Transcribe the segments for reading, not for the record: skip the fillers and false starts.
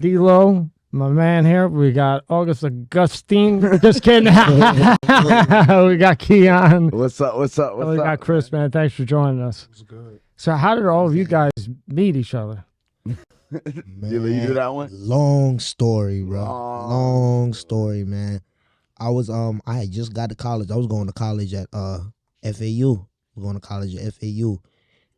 D-Lo, my man here. We got Augustine. Just kidding. We got Keyon. What's up? We got Chris, man. Thanks for joining us. It's good. So how did all of you guys meet each other? Man, you do that one? Long story, bro. Long story, man. I had just got to college. I was going to college at FAU. Going to college at FAU.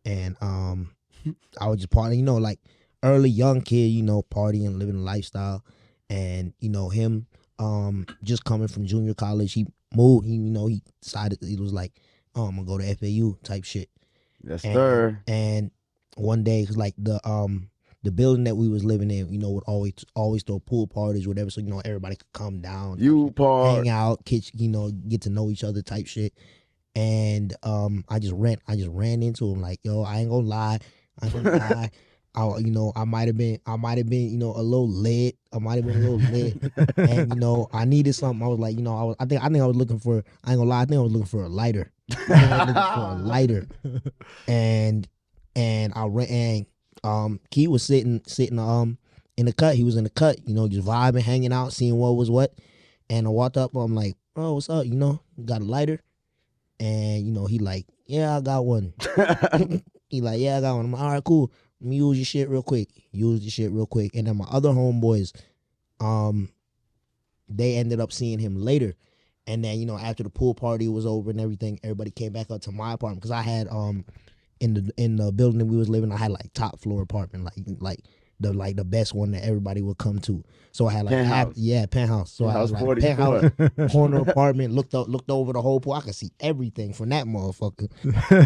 And I was just partying, like early young kid, partying, living a lifestyle. And, him just coming from junior college, he moved, he decided, he was like, oh, I'm gonna go to FAU type shit. Yes, sir. And one day, cause like the building that we was living in, would always throw pool parties, whatever. So everybody could come down, hang out, get to know each other, type shit. And I just ran into him like, yo, I ain't gonna lie, I might have been, a little lit. I might have been a little lit, and I needed something. I was like, I think I was looking for. I ain't gonna lie, I think I was looking for a lighter. And I ran. Key was sitting in the cut. He was in the cut, just vibing, hanging out, seeing what was what. And I walked up. I'm like, bro, what's up? Got a lighter? And he like, yeah, I got one. He like, yeah, I got one. I'm like, all right, cool. Let me use your shit real quick. And then my other homeboys, they ended up seeing him later. And then, after the pool party was over and everything, everybody came back up to my apartment. Because I had in the building that we was living, I had like top floor apartment, like the best one that everybody would come to. So I had like penthouse. So I was like penthouse corner apartment, looked over the whole pool. I could see everything from that motherfucker.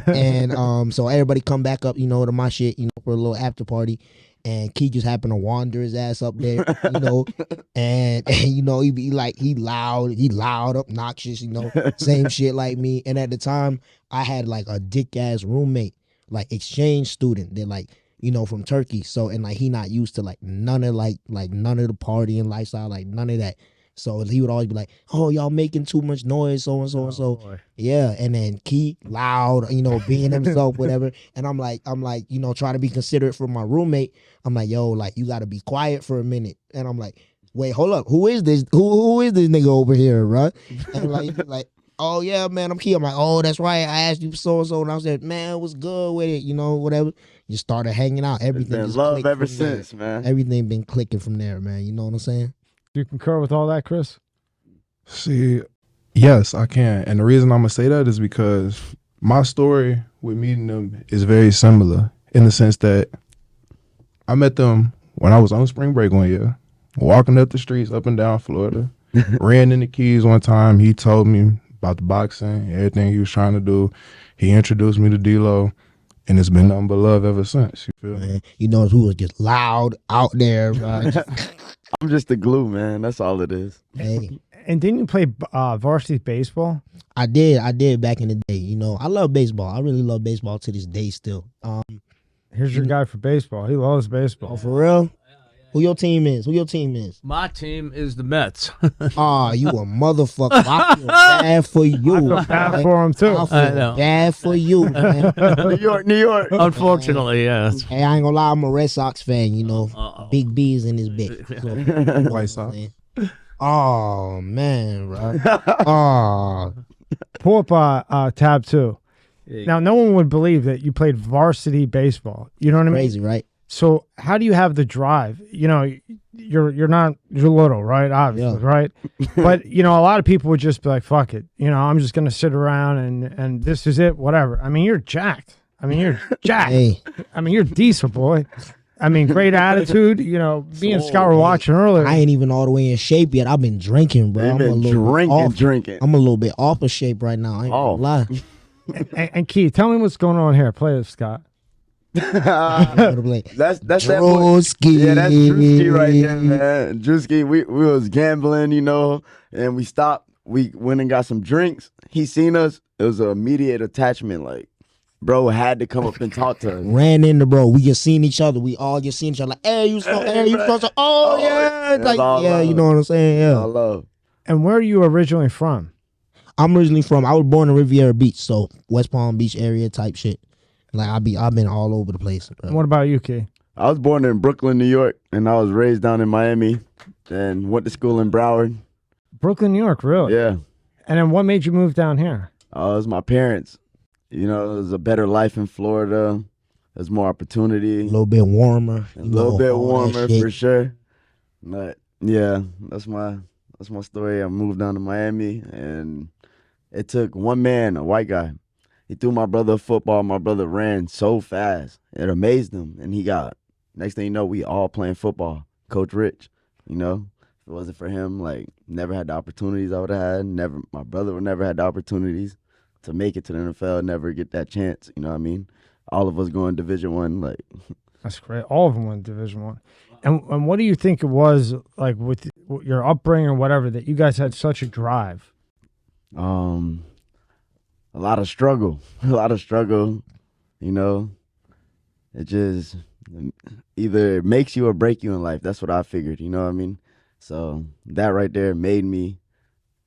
And so everybody come back up, to my shit, for a little after party. And Key just happened to wander his ass up there, and he be like, he loud, obnoxious, same shit like me. And at the time, I had like a dick ass roommate, like exchange student that like, from Turkey. So, and like he not used to like none of none of the partying lifestyle, like none of that. So he would always be like, oh, y'all making too much noise, so and so and so. Boy. Yeah. And then Key loud, being himself, whatever. And I'm like, trying to be considerate for my roommate. I'm like, yo, like you gotta be quiet for a minute. And I'm like, wait, hold up, who is this? Who is this nigga over here, right? And like, oh yeah, man, I'm Key. I'm like, oh, that's right. I asked you so and so, and I said, man, what's good with it? Whatever. Just started hanging out. Everything been love ever since, man. Everything been clicking from there, man. You know what I'm saying? Do you concur with all that, Chris? See, yes, I can. And the reason I'm going to say that is because my story with meeting them is very similar in the sense that I met them when I was on spring break one year, walking up the streets up and down Florida, ran into Keys one time. He told me about the boxing, everything he was trying to do. He introduced me to D-Lo. And it's been nothing but love ever since. You feel me? Who was just loud out there. I'm just the glue, man. That's all it is. Hey. And didn't you play varsity baseball? I did back in the day. I love baseball. I really love baseball to this day still. Here's your guy for baseball. He loves baseball. Oh, for real? Who your team is? My team is the Mets. Oh, you a motherfucker. I feel bad for you. I feel bad for him, too. I feel bad for you, man. New York. Unfortunately, yes. Hey, I ain't gonna lie, I'm a Red Sox fan, Big B's in this bitch. So, White Sox. Oh, man, right? Oh. Pull up tab 2. Now, no one would believe that you played varsity baseball. You know what I mean? Crazy, right? So how do you have the drive? You're little, right? Obviously, right? But, a lot of people would just be like, fuck it. I'm just going to sit around and this is it, whatever. I mean, you're jacked. Hey. I mean, you're decent, boy. I mean, great attitude. Me and Scott were watching earlier. I ain't even all the way in shape yet. I've been drinking, bro. I'm a little drinking. I'm a little bit off of shape right now. I ain't gonna lie. And Key, tell me what's going on here. Play this, Scott. That's that boy. Drewski. Yeah, that's Drewski right there, man. Drewski, we was gambling, and we stopped. We went and got some drinks. He seen us. It was an immediate attachment. Like, bro had to come up and talk to us. Ran into bro. We just seen each other. We all just seen each other. Like, hey, you so, oh yeah, like yeah, you know what I'm saying? Yeah. All love. And where are you originally from? I'm originally from. I was born in Riviera Beach, so West Palm Beach area type shit. Like I've been all over the place. Bro. What about you, Key? I was born in Brooklyn, New York, and I was raised down in Miami, and went to school in Broward. Brooklyn, New York, really? Yeah. And then what made you move down here? It was my parents. You know, it was a better life in Florida. There's more opportunity. A little bit warmer. A little bit warmer for sure. sure. But yeah, that's my story. I moved down to Miami, and it took one man, a white guy. He threw my brother a football. My brother ran so fast. It amazed him. And next thing you know, we all playing football. Coach Rich, you know. If it wasn't for him, like, never had the opportunities I would have had. My brother would never had the opportunities to make it to the NFL, never get that chance. You know what I mean? All of us going Division I, like. That's great. All of them went Division I. And what do you think it was, like, with your upbringing or whatever, that you guys had such a drive? A lot of struggle. You know. It just either makes you or break you in life. That's what I figured, you know what I mean? So that right there made me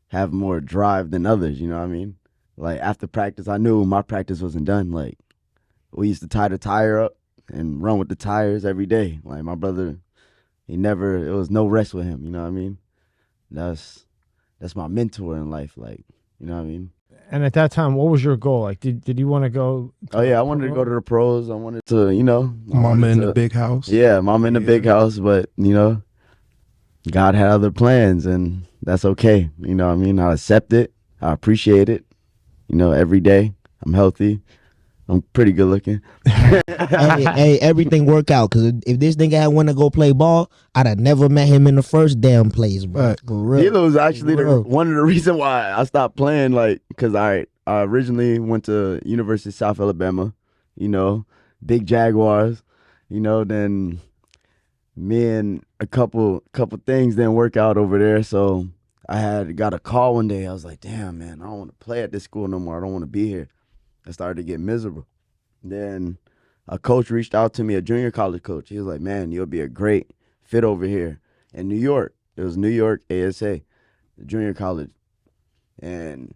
have more drive than others, you know what I mean? Like, after practice, I knew my practice wasn't done. Like, we used to tie the tire up and run with the tires every day. Like, my brother, it was no rest with him, you know what I mean? That's my mentor in life, like, you know what I mean? And at that time, what was your goal? Like, did you want to go? Oh, yeah, I wanted to go to the pros. I wanted to, you know. Mama in the big house. Yeah, mama in the big house, but, you know, God had other plans, and that's okay. You know what I mean? I accept it. I appreciate it. You know, every day I'm healthy. I'm pretty good looking. hey, everything work out. Because if this nigga had went to go play ball, I'd have never met him in the first damn place, bro. Right. For real. Dilo was actually one of the reasons why I stopped playing, like, because I originally went to University of South Alabama, you know, big Jaguars, you know, then me and a couple things didn't work out over there, so I got a call one day. I was like, damn, man, I don't want to play at this school no more. I don't want to be here. I started to get miserable. Then a coach reached out to me, a junior college coach. He was like, man, you'll be a great fit over here in New York. It was New York ASA, the junior college. And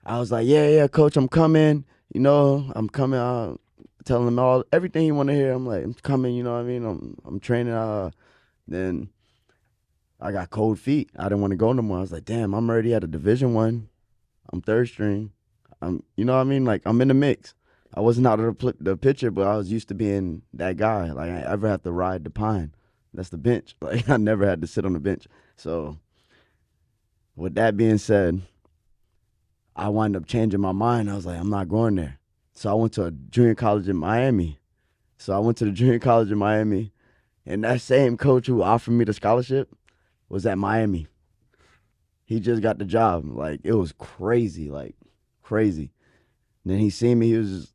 I was like, yeah, coach, I'm coming. You know, I'm coming out, telling him everything he want to hear. I'm like, I'm coming, you know what I mean? I'm training. Then I got cold feet. I didn't want to go no more. I was like, damn, I'm already at a Division I. I'm third string. You know what I mean? Like, I'm in the mix. I wasn't out of the picture, but I was used to being that guy. Like, I ever have to ride the pine. That's the bench. Like, I never had to sit on the bench. So, with that being said, I wound up changing my mind. I was like, I'm not going there. So I went to a junior college in Miami. And that same coach who offered me the scholarship was at Miami. He just got the job. Like, it was crazy, like, crazy. And then he seen me, he was just,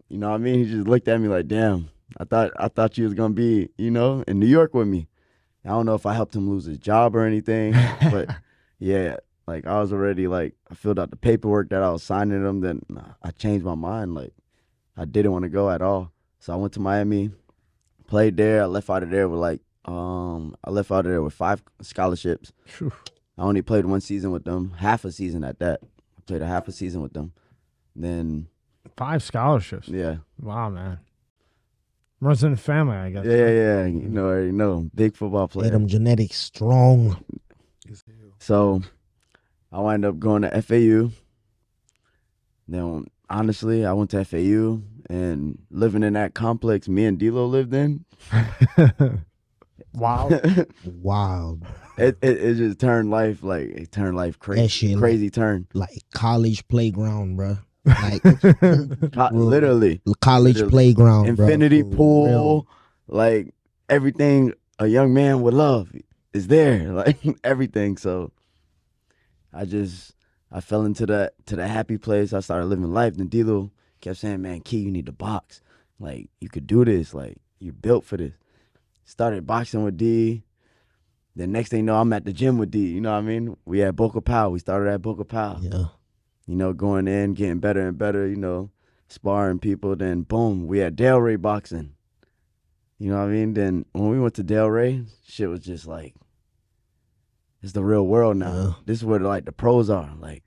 you know what I mean? He just looked at me like, damn, I thought you was gonna be, you know, in New York with me. I don't know if I helped him lose his job or anything, but yeah, like, I was already, like, I filled out the paperwork that I was signing them, then I changed my mind. Like, I didn't want to go at all. So I went to Miami, played there. I left out of there with 5 scholarships. Whew. I only played one season with them, half a season at that. I played a half a season with them. Then 5 scholarships. Yeah. Wow, man. Runs in the family, I guess. Yeah. You know, already know. Big football player. Them genetics strong. So I wound up going to FAU. Then, honestly, I went to FAU and living in that complex me and D'Lo lived in. Wow. Wow. It just turned life crazy. That shit, crazy turn. Like college playground, bro. Like literally. College playground, Infinity bro. pool, like everything a young man would love is there. Like everything. So I fell into the happy place. I started living life. Then D-Lo kept saying, man, Key, you need to box. Like, you could do this. Like, you're built for this. Started boxing with D. Then next thing you know, I'm at the gym with D. You know what I mean? We at Boca Pow. We started at Boca Pow. Yeah. You know, going in, getting better and better, you know, sparring people. Then, boom, we had Delray boxing. You know what I mean? Then when we went to Delray, shit was just like, it's the real world now. Yeah. This is where, like, the pros are. Like,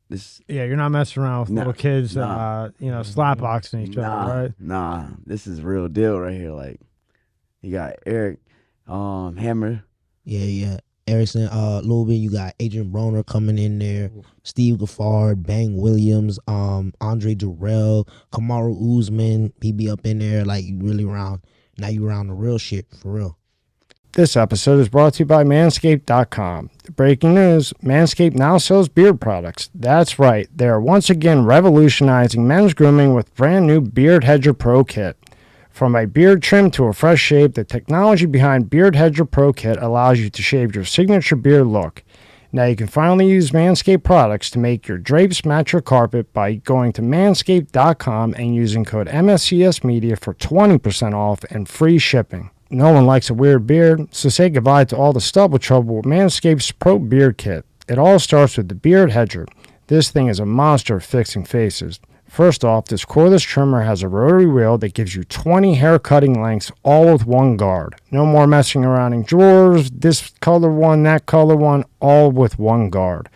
this. Yeah, you're not messing around with little kids, you know, slap boxing each other, right? Nah, this is real deal right here. Like, You got Eric, Hammer. Yeah. Erickson, Lubin, you got Adrian Broner coming in there, Steve Gaffard, Bang Williams, Andre Durrell, Kamaru Usman, he be up in there, like, you really around, now you around the real shit, for real. This episode is brought to you by Manscaped.com. Breaking news, Manscaped now sells beard products. That's right, they are once again revolutionizing men's grooming with brand new Beard Hedger Pro Kit. From a beard trim to a fresh shave, the technology behind Beard Hedger Pro Kit allows you to shave your signature beard look. Now you can finally use Manscaped products to make your drapes match your carpet by going to manscaped.com and using code MSCS Media for 20% off and free shipping. No one likes a weird beard, so say goodbye to all the stubble trouble with Manscaped's Pro Beard Kit. It all starts with the Beard Hedger. This thing is a monster of fixing faces. First off, this cordless trimmer has a rotary wheel that gives you 20 hair cutting lengths, all with one guard. No more messing around in drawers, this color one, that color one, all with one guard.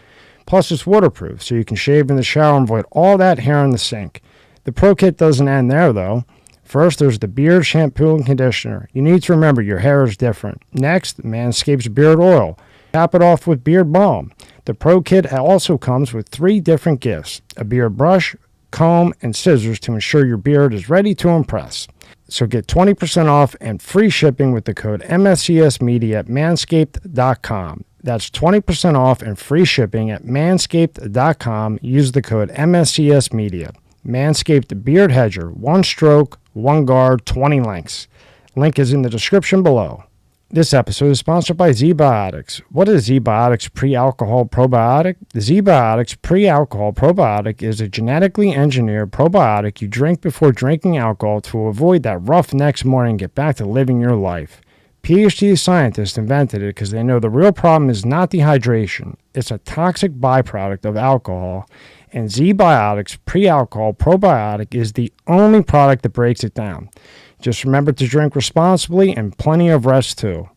Plus it's waterproof, so you can shave in the shower and avoid all that hair in the sink. The Pro Kit doesn't end there though. First, there's the beard shampoo and conditioner. You need to remember your hair is different. Next, Manscaped's beard oil. Cap it off with beard balm. The Pro Kit also comes with 3 different gifts: a beard brush, comb, and scissors to ensure your beard is ready to impress. So get 20% off and free shipping with the code MSCS Media at manscaped.com. That's 20% off and free shipping at manscaped.com. Use the code MSCS Media. Manscaped Beard Hedger, 1 stroke, 1 guard, 20 lengths. Link is in the description below. This episode is sponsored by ZBiotics. What is ZBiotics Pre-Alcohol Probiotic? The ZBiotics Pre-Alcohol Probiotic is a genetically engineered probiotic you drink before drinking alcohol to avoid that rough next morning and get back to living your life. PhD scientists invented it because they know the real problem is not dehydration. It's a toxic byproduct of alcohol, and ZBiotics Pre-Alcohol Probiotic is the only product that breaks it down. Just remember to drink responsibly and plenty of rest too.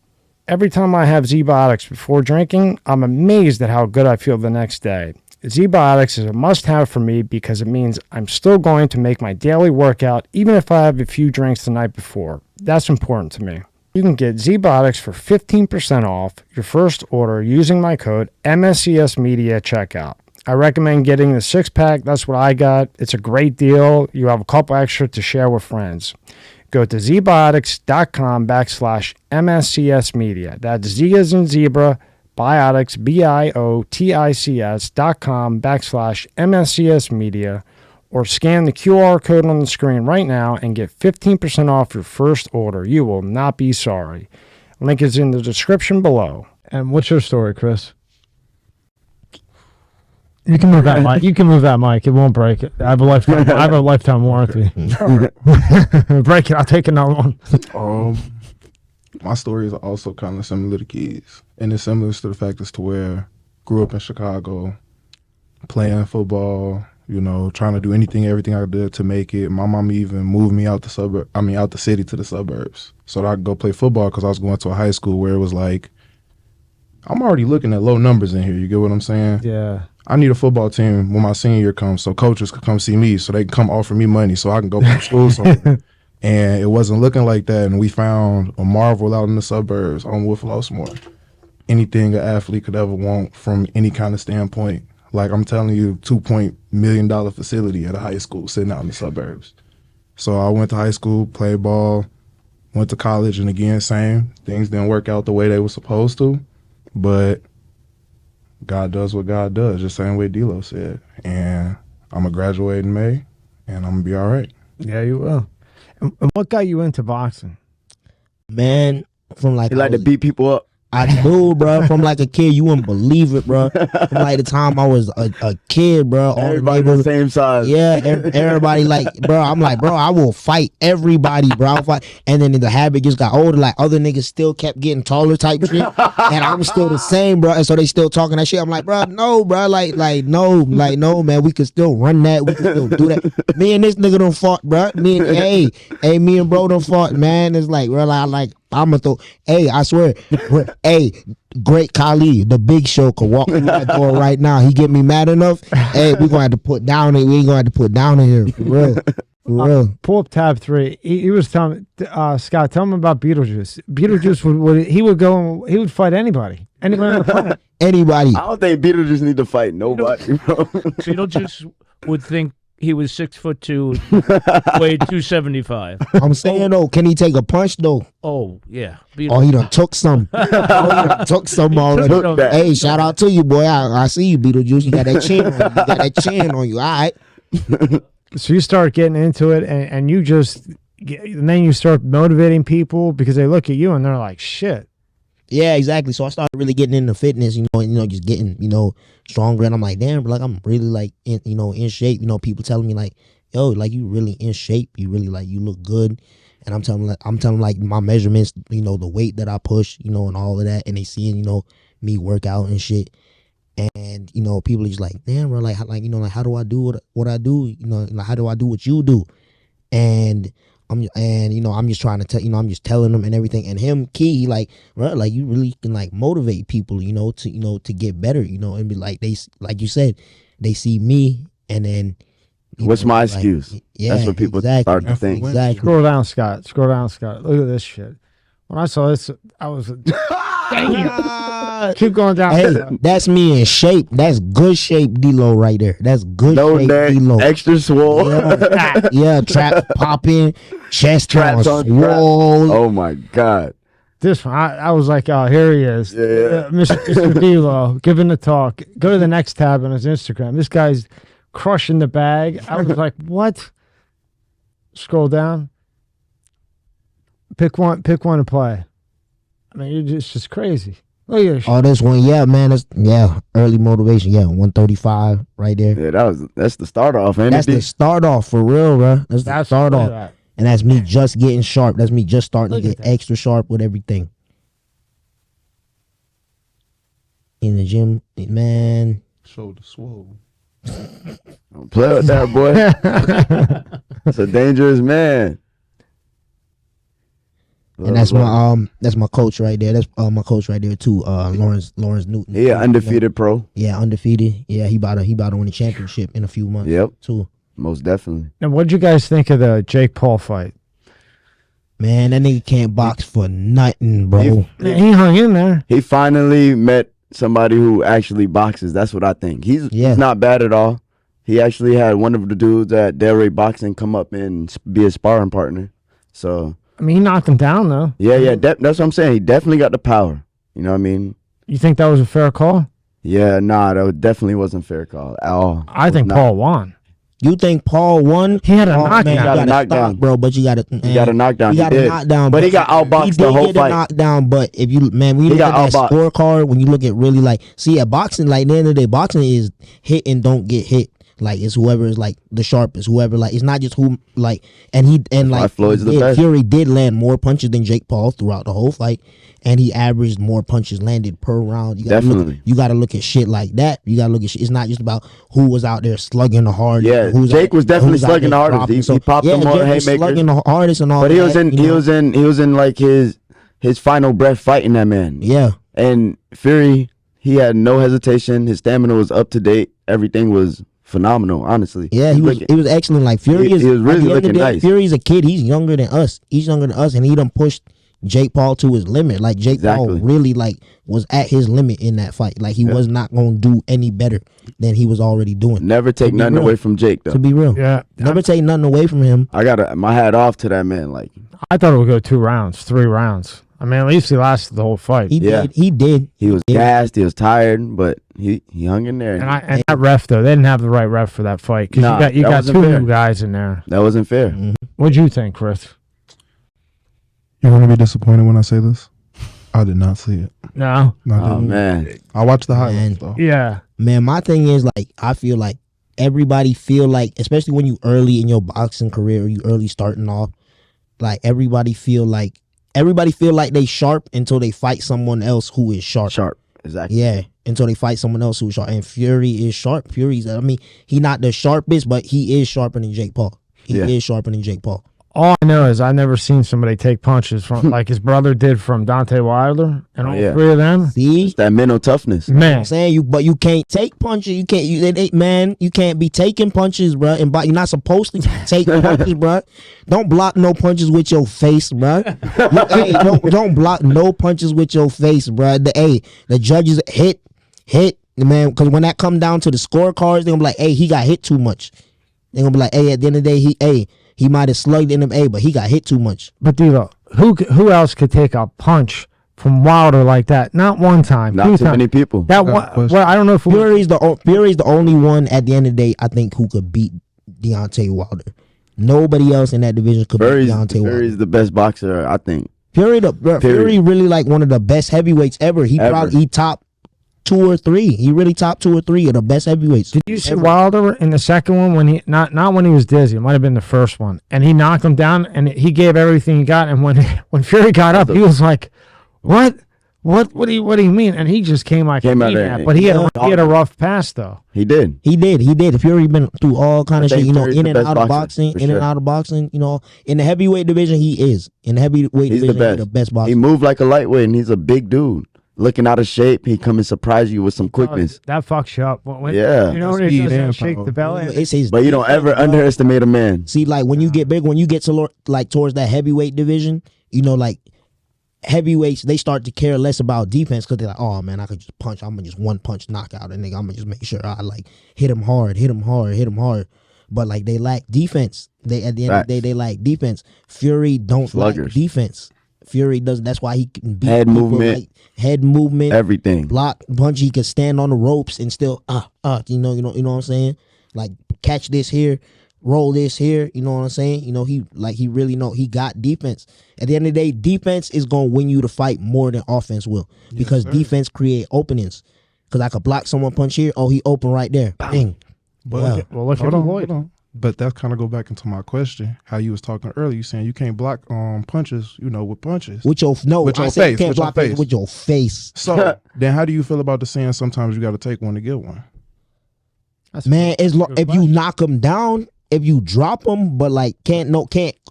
Every time I have ZBiotics before drinking, I'm amazed at how good I feel the next day. ZBiotics is a must-have for me because it means I'm still going to make my daily workout even if I have a few drinks the night before. That's important to me. You can get ZBiotics for 15% off your first order using my code MSCS Media at checkout. I recommend getting the 6-pack. That's what I got. It's a great deal. You have a couple extra to share with friends. Go to zbiotics.com/MSCS Media. That's Z as in zebra, biotics, BIOTICS.com/MSCS Media, or scan the QR code on the screen right now and get 15% off your first order. You will not be sorry. Link is in the description below. And what's your story, Chris? You can move that mic. You can move that mic. It won't break it. I have a lifetime warranty. Break it. I'll take another one. My story is also kind of similar to Keys, and it's similar to the fact as to where grew up in Chicago, playing football. You know, trying to do everything I did to make it. My mom even moved me out the city to the suburbs, so that I could go play football because I was going to a high school where it was like, I'm already looking at low numbers in here. You get what I'm saying? Yeah. I need a football team when my senior year comes so coaches could come see me so they can come offer me money so I can go to school somewhere. And it wasn't looking like that. And we found a marvel out in the suburbs on Wolf Losmore. Anything an athlete could ever want from any kind of standpoint. Like I'm telling you, $2 million facility at a high school sitting out in the suburbs. So I went to high school, played ball, went to college, and again, same. Things didn't work out the way they were supposed to. But God does what God does, just the same way D-Lo said. And I'm going to graduate in May, and I'm going to be all right. Yeah, you will. And what got you into boxing? Man, from like... You like to beat people up? I do, bro. From like a kid, you wouldn't believe it, bro. From like the time I was a kid, bro. Everybody the same size. Yeah, everybody like, bro. I'm like, bro, I will fight everybody, bro. I'll fight. And then the habit just got older. Like other niggas still kept getting taller type shit, and I was still the same, bro. And so they still talking that shit. I'm like, bro, no, bro. No, man. We could still run that. We could still do that. Me and this nigga done fought, bro. Me and bro done fought, man. It's like, bro, I'ma throw. Hey, I swear. Hey, Great Khali, the Big Show could walk through that door right now. He get me mad enough. Hey, we gonna have to put down. We ain't gonna have to put down in here for real. For real. Pull up tab 3. He was telling Scott, tell him about Beetlejuice. Beetlejuice he would fight anybody. Anybody on the planet. Anybody. I don't think Beetlejuice need to fight nobody, bro. Beetlejuice would think he was 6'2", weighed 275. I'm saying though, can he take a punch though? Oh yeah. Oh, he done took some. He done took some already. Took that. Hey, shout out to you, boy. I see you, Beetlejuice. You got that chin on you. You got that chin on you. All right. So you start getting into it, and you just, and then you start motivating people because they look at you and they're like, shit. Yeah, exactly. So I started really getting into fitness, just getting, stronger. And I'm like, damn, bro, like I'm really like, in shape. People telling me like, yo, like you really in shape. You really like, you look good. And I'm telling like my measurements, the weight that I push, and all of that. And they seeing, me work out and shit. And people are just like, damn, bro, like how do I do what I do? Like how do I do what you do? And I'm just trying to tell, I'm just telling them and everything. And him, Key, like, bro, like you really can like motivate people, to get better, and be like like you said, they see me and then. What's my like, excuse? Yeah, that's what people exactly, start to think. Exactly. Scroll down, Scott. Look at this shit. When I saw this, I was damn. Keep going down. Hey, that's me in shape. That's good shape D-Lo right there. That's good No shape neck, D-Lo. extra swole. Yeah, trap popping, chest Traps on on swole. Oh my God. This one, I was like, oh, here he is. Yeah. Mr. D-Lo, giving the talk. Go to the next tab on his Instagram. This guy's crushing the bag. I was like, what? Scroll down. Pick one to play. I mean, it's just crazy. Look at this shit. Oh, this one, yeah, man. Early motivation. Yeah, 135 right there. Yeah, that's the start off, ain't That's the it? start off for real, bro. That's the start look at off. that. And that's me just getting sharp. That's me just starting Look to at get that. extra sharp with everything. In the gym, man. Shoulder swole. Don't play with that, boy. It's a dangerous man. And that's my coach right there. That's my coach right there too. Lawrence Newton. Yeah, undefeated pro. Yeah, undefeated. Yeah, he about to win a championship in a few months. Yep, too. most definitely. Now, what'd you guys think of the Jake Paul fight? Man, that nigga can't box for nothing, bro. He hung in there. He finally met somebody who actually boxes. That's what I think. He's not bad at all. He actually had one of the dudes at Delray Boxing come up and be a sparring partner. So I mean, he knocked him down, though. yeah, that's what I'm saying. He definitely got the power. You know what I mean? You think that was a fair call? Yeah, nah, that definitely wasn't fair call at all. I think Paul won. You think Paul won? He had a Man, knockdown. you Got a gotta knockdown. stop, bro. But you got to. He got a knockdown. He got a knockdown, but he got outboxed the whole He did get fight. a knockdown, but if you when you He look at got that outboxed. scorecard, when you look at really like, see at boxing, like at the end of the day, boxing is hit and don't get hit. Like it's whoever is like the sharpest, whoever like it's not just who like like Floyd's the best. Fury did land more punches than Jake Paul throughout the whole fight, and he averaged more punches landed per round. You gotta look at shit like that. You gotta look at shit. It's not just about who was out there slugging the hardest. Yeah, Jake was definitely slugging the hardest. He popped them more Jake was haymakers. slugging the hardest and all. But he was that, he was in like his final breath fighting that man. Yeah. And Fury, he had no hesitation. His stamina was up to date. Everything was phenomenal, honestly. Yeah, he was excellent. Like Fury is he was really at the end of looking the day, nice. Fury's a kid. He's younger than us. And he done pushed Jake Paul to his limit. Like Jake Paul really like was at his limit in that fight. Like he was not gonna do any better than he was already doing. Never take nothing real. away from Jake though. To be real, Yeah. never take nothing away from him. I got my hat off to that man. Like I thought it would go 2 rounds, 3 rounds. I mean, at least he lasted the whole fight. He did. he was gassed, he was tired, but he hung in there. And that ref, though, they didn't have the right ref for that fight. Because Nah, you that got wasn't 2 fair. new guys in there. That wasn't fair. What'd you think, Chris? You're gonna be disappointed when I say this. I did not see it. No? No, I Oh didn't. man. I watched the highlights though. Yeah. Man, my thing is like I feel like everybody feel like, especially when you early in your boxing career or you early starting off, like everybody feel like they sharp until they fight someone else who is sharp. Sharp. Exactly. Yeah, until they fight someone else who's sharp. And Fury is sharp. He not the sharpest, but he is sharper than Jake Paul. He is sharper than Jake Paul. All I know is I never seen somebody take punches from like his brother did from Deontay Wilder, and all three of them. See, it's that mental toughness. Man, I'm saying but you can't take punches. You can't. You can't be taking punches, bro. And you're not supposed to take punches, bro. Don't block no punches with your face, bro. Don't block no punches with your face, bro. The judges hit, man. Because when that come down to the scorecards, they're gonna be like, hey, he got hit too much. They're gonna be like, hey, at the end of the day, he might have slugged in him, but he got hit too much. But Devo, who else could take a punch from Wilder like that? Not one time. Not too many people. Well, I don't know if Fury's the only one at the end of the day, I think, who could beat Deontay Wilder. Nobody else in that division could beat Deontay Wilder. Fury's the best boxer, I think. Fury really like one of the best heavyweights ever. He top 2 or 3. He really top 2 or 3 of the best heavyweights. Did you see Wilder in the second one when he not when he was dizzy? It might have been the first one, and he knocked him down, and he gave everything he got. And when Fury got up, he was like, "What? What do you mean?" And he just came out there. But he had a rough pass though. He did. Fury been through all kind of shit. You know, Fury's in and out of boxing, You know, in the heavyweight division, he is. In the heavyweight division, he's the best boxer. He moved like a lightweight, and he's a big dude. Looking out of shape, he come and surprise you with some quickness. That fucks you up. Yeah. When it doesn't shake the belly. But you don't ever underestimate a man. See, like when you get big, when you get to like towards that heavyweight division, you know, like heavyweights, they start to care less about defense because they're like, oh man, I could just punch. I'm gonna just one punch knock out a nigga. I'm gonna just make sure I like hit him hard. But like they lack defense. They at the end of the day they lack defense. Fury don't lack defense. Fury doesn't. That's why he can beat head movement, everything. Block, punch. He can stand on the ropes and still, you know what I'm saying? Like catch this here, roll this here. You know what I'm saying? You know he really know he got defense. At the end of the day, defense is gonna win you the fight more than offense will because defense create openings. Because I could block someone punch here. Oh, he open right there. Bang. But look at Lloyd. But that kind of go back into my question, how you was talking earlier. You saying you can't block punches, with punches. With your face. You can't block punches with your face. So then how do you feel about the saying sometimes you got to take one to get one? Man, if you knock them down, if you drop them, but like can't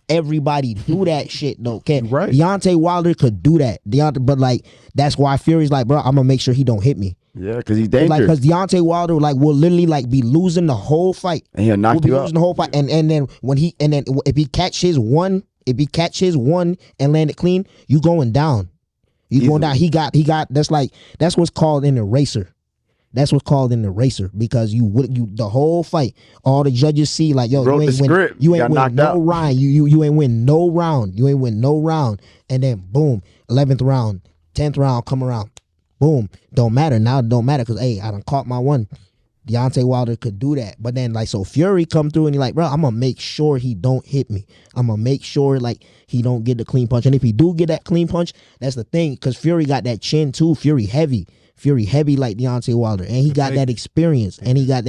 everybody do that shit though? Right. Deontay Wilder could do that. But like that's why Fury's like, bro, I'm gonna make sure he don't hit me. Yeah, because he's dangerous. Like, because Deontay Wilder will literally like be losing the whole fight, and he'll knock you out. Losing the whole fight, and then if he catch his one and land it clean, you going down. Going down. He got. That's what's called an eraser. That's what's called an eraser because you the whole fight, all the judges see like, yo, you ain't win no round. You ain't win no round. You ain't win no round, and then boom, 11th round, 10th round come around. Boom. Don't matter. Now it don't matter because, hey, I done caught my one. Deontay Wilder could do that. But then, like, so Fury come through and he's like, bro, I'm going to make sure he don't hit me. I'm going to make sure, like, he don't get the clean punch. And if he do get that clean punch, that's the thing because Fury got that chin, too. Fury heavy like Deontay Wilder. And he got that experience. And that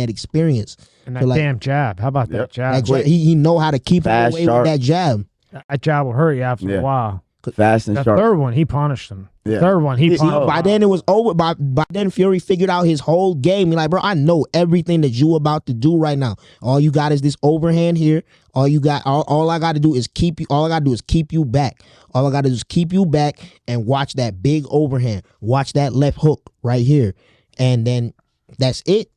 damn jab. How about that jab? He know how to keep him away with that jab. That jab will hurt you after a while. Fast and sharp. The third one, he punished him. Yeah. Third one, he punished him. By then, it was over. By then, Fury figured out his whole game. He's like, bro, I know everything that you about to do right now. All you got is this overhand here. All I got to do is keep you. All I got to do is keep you back. All I got to do is keep you back and watch that big overhand. Watch that left hook right here, and then that's it.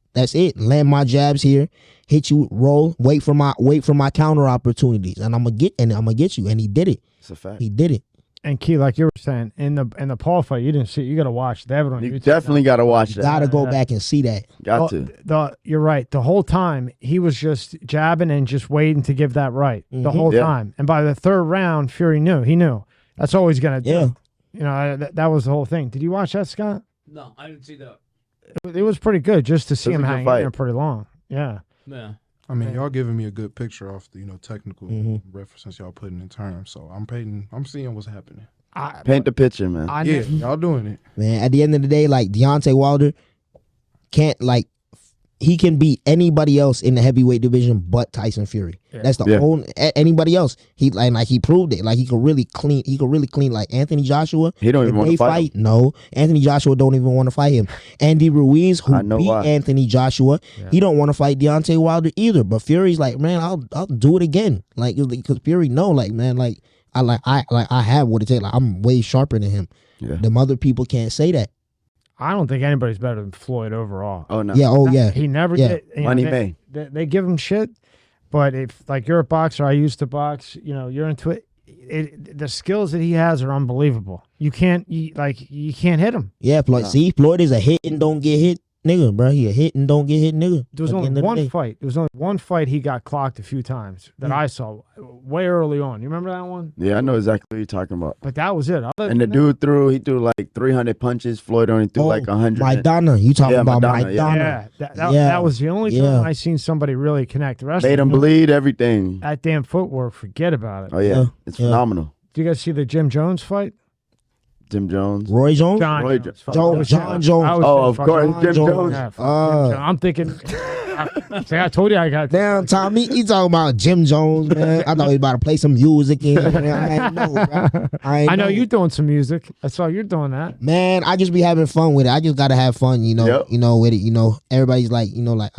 Land my jabs here. Hit you, roll. Wait for my counter opportunities, and I'm gonna get you. And he did it. It's a fact. He did it. And Key, like you were saying, in the Paul fight, you didn't see it. You got to watch. They have it on YouTube. You definitely got to watch that. Got to go back and see that. You're right. The whole time, he was just jabbing and just waiting to give that right. The whole time. And by the third round, Fury knew. He knew. That's all he's going to do. Yeah. You know, that was the whole thing. Did you watch that, Scott? No, I didn't see that. It was pretty good just to see him hang in there pretty long. Yeah. Yeah. I mean, y'all giving me a good picture off the technical references y'all putting in terms. So I'm seeing what's happening. Paint the picture, man. Y'all doing it, man. At the end of the day, like Deontay Wilder can't like he can beat anybody else in the heavyweight division but Tyson Fury. Yeah. That's the only anybody else. He like he proved it. Like he could really clean. He could really clean. Like Anthony Joshua. He don't even want to fight him. No, Anthony Joshua don't even want to fight him. Andy Ruiz, who beat why. Anthony Joshua, he don't want to fight Deontay Wilder either. But Fury's like, man, I'll do it again. Like because Fury know, like man, like I have what it takes. Like I'm way sharper than him. Yeah. Them other people can't say that. I don't think anybody's better than Floyd overall. Oh no. Yeah. Oh yeah. He never Yeah. did. You know, Money May. they give him shit, but if like you're a boxer, I used to box. You know, you're into it. The skills that he has are unbelievable. You can't hit him. Yeah, Floyd. No. See, Floyd is a hit and don't get hit nigga, bro. He a hit and don't get hit nigga. There was only one fight. There was only one fight he got clocked a few times that I saw way early on. You remember that one? Yeah, I know exactly what you're talking about. But that was it. Other And the than dude threw like 300 punches. Floyd only threw like 100. Maidana. You talking about Maidana, Maidana. that, that was the only time I seen somebody really connect. The rest Made of him bleed everything. that damn footwork. Forget about it. Oh yeah, it's phenomenal. Do you guys see the Jim Jones fight? Jim Jones. Roy Jones? John Roy Jones. Jo- Fuck, John- it was John him. Jones. I was Oh, of fucking- course, John Jim Jones. Jones. Yeah, fuck Jim. I'm thinking. I told you I got. Damn, Tommy, you talking about Jim Jones, man. I thought he about to play some music in. I ain't know, bro. I know you doing some music. I saw you're doing that. Man, I just be having fun with it. I just gotta have fun, you know. Yep. You know, with it. You know, everybody's like, you know, like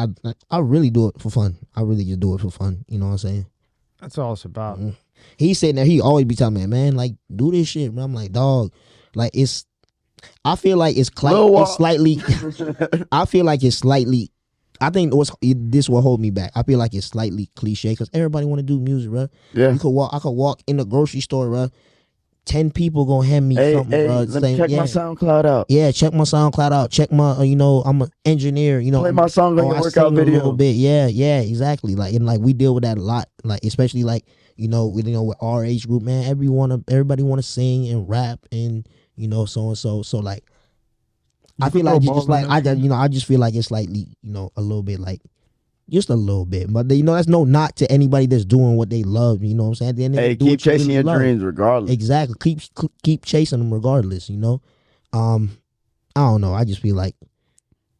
I really do it for fun. I really just do it for fun. You know what I'm saying? That's all it's about. He's sitting there. He always be telling me, man, like do this shit. Man, I'm like, dog, like it's. I feel like it's slightly. I feel like it's slightly. I think this will hold me back. I feel like it's slightly cliche because everybody want to do music, bro. Yeah. You could walk. I could walk in the grocery store, bro. 10 people gonna hand me something, bro. Let me check my SoundCloud out. Yeah, check my SoundCloud out. Check my, you know, I'm an engineer. You know, Play my song on your I workout sing video. a little bit. Yeah, exactly. Like and like we deal with that a lot. Like especially like with our age group, man. Everybody want to sing and rap and so and so. So like, I feel like just like I just feel like it's slightly a little bit like. Just a little bit, but that's no knock to anybody that's doing what they love. You know what I'm saying? At the end of the day, Keep chasing your dreams regardless. Exactly. Keep chasing them regardless. I don't know. I just feel like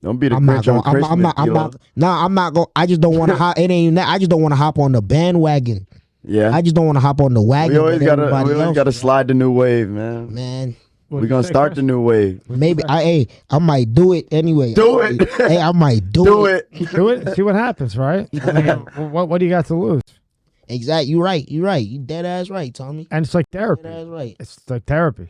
don't be the Grinch on Christmas. I'm not going. I just don't want to hop. It ain't that. I just don't want to hop on the bandwagon. Yeah. I just don't want to hop on the wagon. We always gotta slide the new wave, man. Man. We're gonna start the new wave. Maybe I might do it anyway. Do it. Hey, I might do it. Do it. See what happens, right? I mean, what do you got to lose? Exactly. You're right. You dead ass right, Tommy. And it's like therapy. Dead ass right. It's like therapy.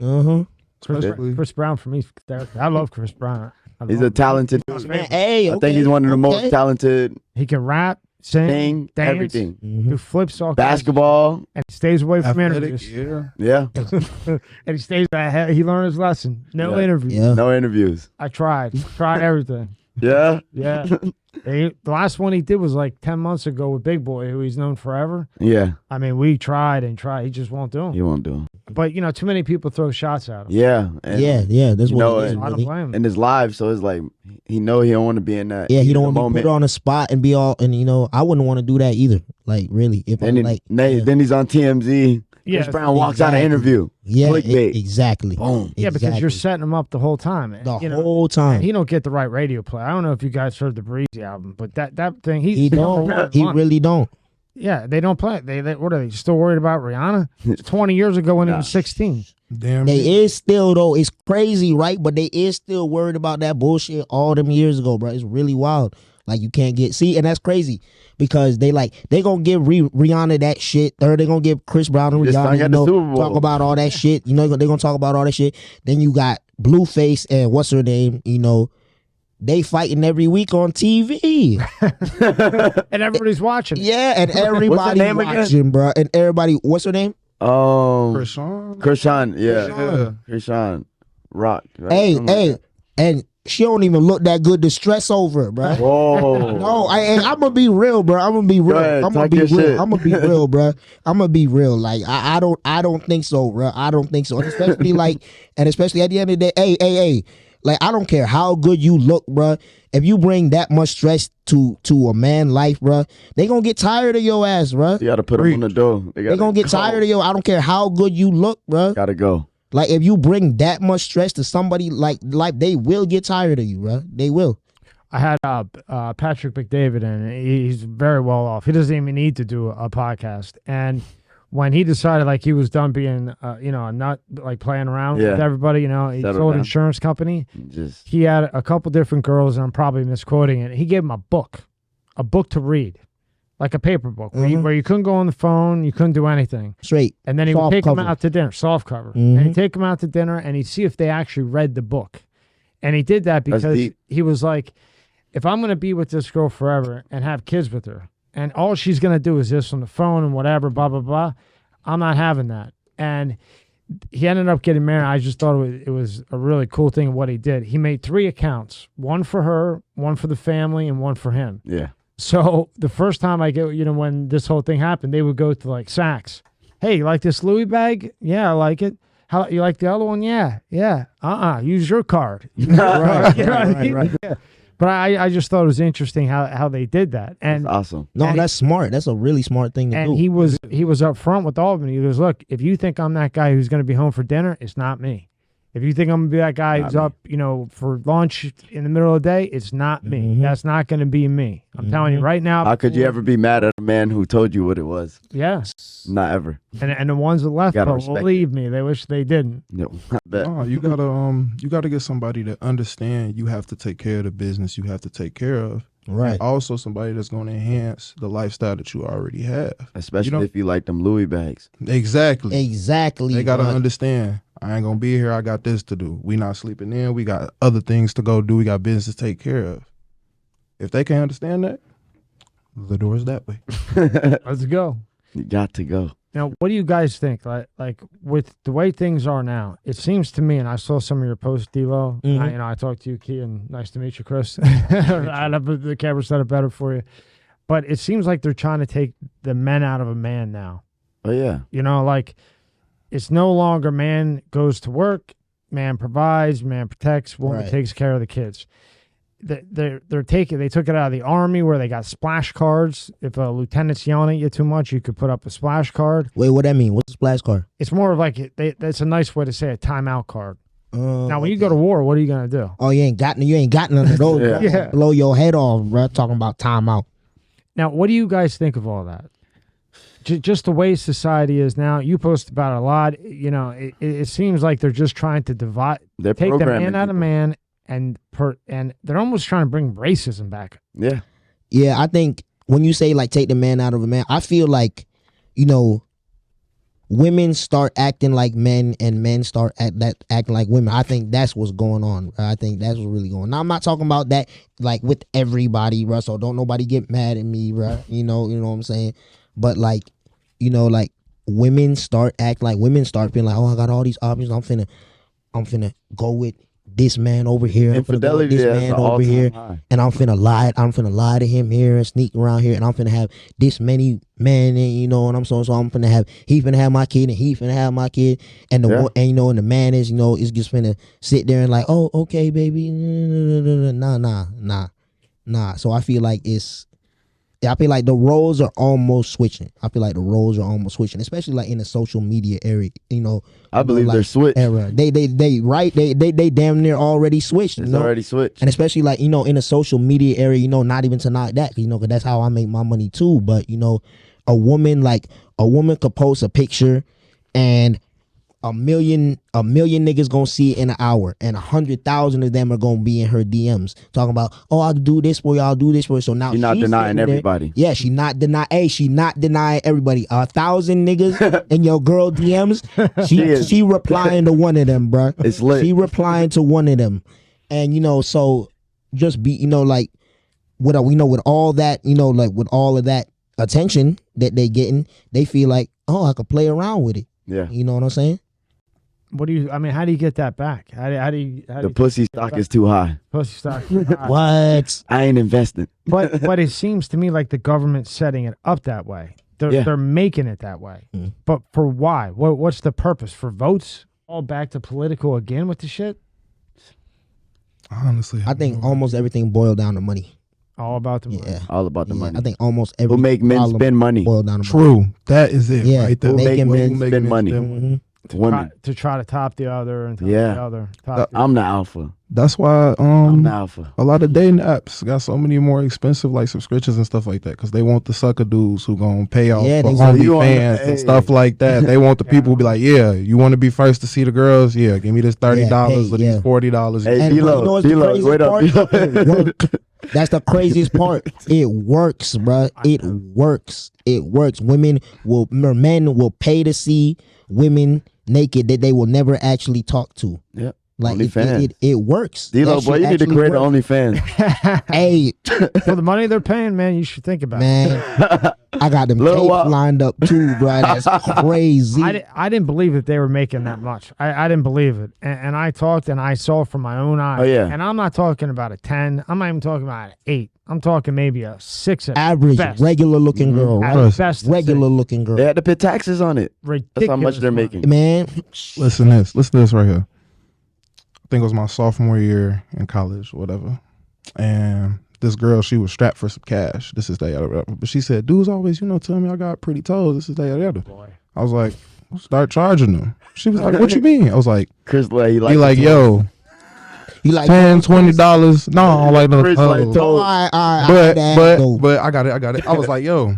Chris Brown for me is therapy. I love Chris Brown. He's a talented dude. Man, hey, I think he's one of the most talented. He can rap, sing, dance, everything. do flips, all Basketball, and he stays away from Athletic, interviews. yeah. And he stays back. He learned his lesson. No interviews. Yeah. No interviews. I tried everything. Yeah. Yeah. The last one he did was like 10 months ago with Big Boy, who he's known forever. Yeah. I mean, we tried and tried. He just won't do them. He won't do them. But, too many people throw shots at him. Yeah. And, Yeah. That's what it is. I don't Really. blame him. in his live, so it's like he don't want to be in that. Yeah, he don't want to be moment. put on the spot and be all. And I wouldn't want to do that either. Like really, if And I'm then, like, then he's on TMZ. Yeah, Chris Brown walks out of interview. yeah, clickbait. exactly. Boom. Yeah, because you're Exactly. setting him up the whole time. The whole time. He don't get the right radio play. I don't know if you guys heard the Breezy album, but that thing, He don't. He really don't. Yeah, they don't play it. They what are they still worried about Rihanna? It's 20 years ago when he was 16. Damn. They is still though. It's crazy, right? But they is still worried about that bullshit all them years ago, bro. It's really wild. Like you can't and that's crazy because they gonna give Rihanna that shit, or they gonna give Chris Brown and Just Rihanna got the Super Bowl. talk about all that shit. They gonna talk about all that shit. Then you got Blueface and what's her name? They fighting every week on TV. And everybody's watching. Yeah, and everybody name again? watching, bro. And everybody, what's her name? Krishan. Yeah. Krishan Rock. Right? Hey, Something like that. and she don't even look that good to stress over, bro. Whoa. No, I'm gonna be real, bro. I'm gonna be real. ahead, I'm gonna talk be your real. shit. I'm gonna be real, bro. I'm gonna be real. Like I don't think so, bro. I don't think so. And especially at the end of the day, hey. Like I don't care how good you look, bro. If you bring that much stress to a man life, bro, they gonna get tired of your ass, bro. You gotta put him on the door. They gonna get tired of you. I don't care how good you look, bro. Gotta go. Like if you bring that much stress to somebody, like they will get tired of you, bro. They will. I had Patrick McDavid, and he's very well off. He doesn't even need to do a podcast. And when he decided like he was done being, not like playing around with everybody, he Settle sold down. insurance company. Just He had a couple different girls, and I'm probably misquoting it. He gave him a book to read, like a paper book, where you couldn't go on the phone, you couldn't do anything. Straight. And then he would Soft take cover. them out to dinner, soft cover. And he'd take them out to dinner, and he'd see if they actually read the book. And he did that because deep. he was like, if I'm going to be with this girl forever and have kids with her, and all she's going to do is this on the phone and whatever, blah, blah, blah, I'm not having that. And he ended up getting married. I just thought it was a really cool thing of what he did. He made 3 accounts, one for her, one for the family, and one for him. yeah. So the first time I get, when this whole thing happened, they would go to like Saks. Hey, you like this Louis bag? Yeah, I like it. How you like the other one? Yeah. Use your card. Right, You know what I right, mean? right. Yeah. But I just thought it was interesting how they did that. And That's awesome. No, And that's smart. That's a really smart thing to and do. he was up front with all of them. He goes, look, if you think I'm that guy who's going to be home for dinner, it's not me. If you think I'm going to be that guy who's up, for lunch in the middle of the day, it's not me. That's not going to be me. I'm telling you right now. How could you ever be mad at a man who told you what it was? Yeah. Not ever. And the ones that left, Gotta but respect believe me, they wish they didn't. No, I bet. Oh, you gotta get somebody to understand you have to take care of the business you have to take care of. Right. And also somebody that's going to enhance the lifestyle that you already have. Especially if you like them Louis bags. Exactly. Exactly. They gotta bud. understand. I ain't gonna be here. I got this to do. We not sleeping in. We got other things to go do. We got business to take care of. If they can't understand that, the door's that way. Let's go. You got to go. Now, what do you guys think? Like with the way things are now, it seems to me, and I saw some of your posts, D-Lo. I talked to you, Keyon. Nice to meet you, Chris. I'd have the camera set up better for you. But it seems like they're trying to take the men out of a man now. Oh, yeah. Like it's no longer man goes to work, man provides, man protects, woman Right. takes care of the kids. They took it out of the army where they got splash cards. If a lieutenant's yelling at you too much, you could put up a splash card. Wait, what that mean? What's the splash card? It's more of like that's a nice way to say a timeout card. Now, when you go to war, what are you gonna do? Oh, you ain't got none of those. Yeah. Yeah. Blow your head off, bro. Talking about timeout. Now, what do you guys think of all that? Just the way society is now. You post about it a lot. It seems like they're just trying to divide, They're take the programming man out of people. man, and they're almost trying to bring racism back. Yeah. Yeah, I think when you say like take the man out of a man, I feel like, women start acting like men and men start acting like women. I think that's what's going on. I think that's what's really going on. Now, I'm not talking about that like with everybody, bro. So don't nobody get mad at me, bro. You know what I'm saying? But like, like women start acting like women start feeling like, oh, I got all these options. I'm finna go with this man over here. I'm finna go with Infidelity this is man an over all-time here. high. And I'm finna lie to him here and sneak around here, and I'm finna have this many men, and and I'm so I'm finna have he finna have my kid, and he finna have my kid, and Yeah. and the man is is just finna sit there and like, oh, okay, baby, nah. So I feel like I feel like the roles are almost switching. Especially like in the social media area. I believe they're switched. Era. They damn near already switched. It's already switched. And especially like, in the social media area, not even to knock that, because that's how I make my money too. But, a woman could post a picture and a million niggas gonna see it in an hour, and 100,000 of them are gonna be in her DMs talking about, oh, I'll do this for you, I'll do this for you. So now You're not she's denying sitting there- everybody. Yeah, she not denying everybody. 1,000 niggas in your girl DMs. She replying to one of them, bruh. It's lit. She replying to one of them, and so just be like with all that like with all of that attention that they getting, they feel like, oh, I could play around with it. Yeah. You know what I'm saying? How do you get that back? How do you The pussy stock is too high. pussy stock? What? I ain't investing. But it seems to me like the government's setting it up that way. They're making it that way. Mm. But for why? What's the purpose? For votes? All back to political again with the shit? Honestly, I think almost everything boiled down to money. All about the money. Yeah. All about the Yeah, money. I think almost every Who make men problem spend money? boiled down to money. True. That is it Yeah, right there. Who make making men men spend money? Mhm. women. to try to top the other and top Yeah. the other. Top the I'm the alpha. That's why I'm the alpha. a lot of dating apps got so many more expensive like subscriptions and stuff like that because they want the sucker dudes who gonna pay off Yeah, for they want- OnlyFans Hey. and stuff like that. They want the people who be like, yeah, you want to be first to see the girls? Yeah, give me this $30 pay, or these $40. Hey, And you know D-Lo, what's the D-Lo, craziest wait up, part? D-Lo. It work. That's the craziest part. It works, bruh. It works. It works. Men will pay to see women naked that they will never actually talk to. Yep. Like OnlyFans. it works. D-Lo, That boy, shit you need to actually create an works. OnlyFans. Hey, For the money they're paying, man, you should think about it. man, I got them Lil tapes Wop. lined up too, bro. That's crazy. I didn't believe that they were making that much. I didn't believe it. And I talked and I saw it from my own eyes. Oh, yeah. And I'm not talking about a 10. I'm not even talking about an 8. I'm talking maybe a 6 at Average, best. regular looking girl, At right? best, Regular looking girl. They had to pay taxes on it. ridiculous. That's how much they're money. making. Man, Listen to this right here. I think it was my sophomore year in college or whatever. And this girl, she was strapped for some cash. This is that, yada, yada. But she said, dudes always, tell me I got pretty toes. This is that, yada, yada. Boy. I was like, start charging them. She was like, what you mean? I was like, Chris, he like, yo, you like $10, $20. No, I don't like no Chris like toes. toes. all right, But I got it. I was like, yo,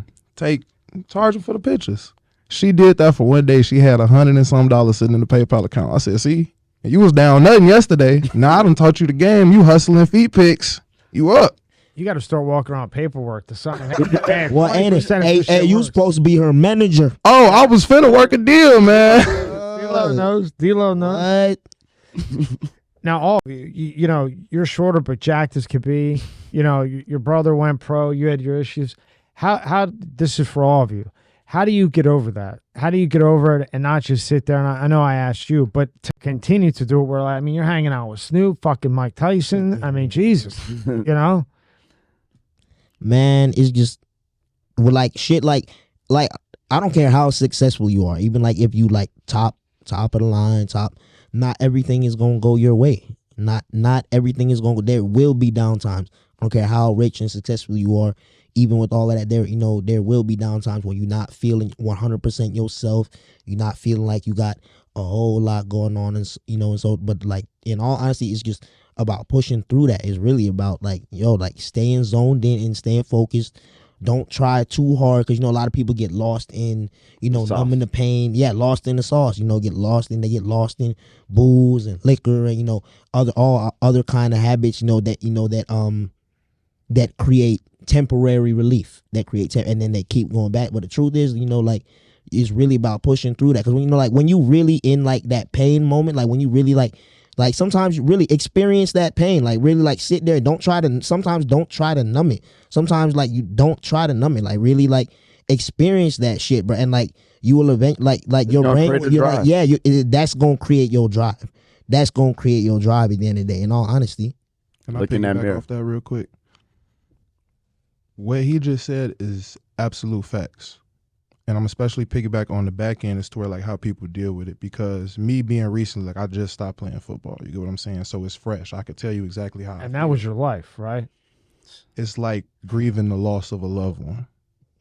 charge them for the pictures. She did that for one day. She had $100 and some sitting in the PayPal account. I said, see, you was down nothing yesterday. Now I done taught you the game. You hustling feet pics. You up. You got to start walking around paperwork to something. Well, ain't it? 20% of Hey, this shit you works. supposed to be her manager. Oh, I was finna work a deal, man. D-Lo knows. D-Lo knows. What? Now, all of you, you're shorter but jacked as could be. Your brother went pro. You had your issues. How this is for all of you. How do you get over that? How do you get over it and not just sit there? And I know I asked you, but to continue to do it where, you're hanging out with Snoop, fucking Mike Tyson. I mean, Jesus, Man, it's just with shit like I don't care how successful you are, even if you top of the line, not everything is gonna go your way. Not everything is gonna go. There will be down times. I don't care how rich and successful you are, even with all of that, there will be down times when you're not feeling 100% yourself. You're not feeling like you got a whole lot going on, and but in all honesty, it's just about pushing through that. It's really about staying zoned in and staying focused. Don't try too hard because a lot of people get lost in numbing the pain. Yeah, lost in the sauce. They get lost in booze and liquor and all other kind of habits. That create temporary relief. And then they keep going back. But the truth is, it's really about pushing through that. Because when you really in that pain moment, when you really sometimes you really experience that pain, really sit there. Sometimes don't try to numb it. Sometimes you don't try to numb it. Really experience that shit, bro. And you will eventually your brain, that's gonna create your drive. That's gonna create your drive at the end of the day. In all honesty, Can I Look in that piggyback mirror. off that real quick? What he just said is absolute facts. And I'm especially piggyback on the back end as to where how people deal with it, because me being recently, I just stopped playing football. You get what I'm saying? So it's fresh. I could tell you exactly how. and that was your life, right? It's like grieving the loss of a loved one.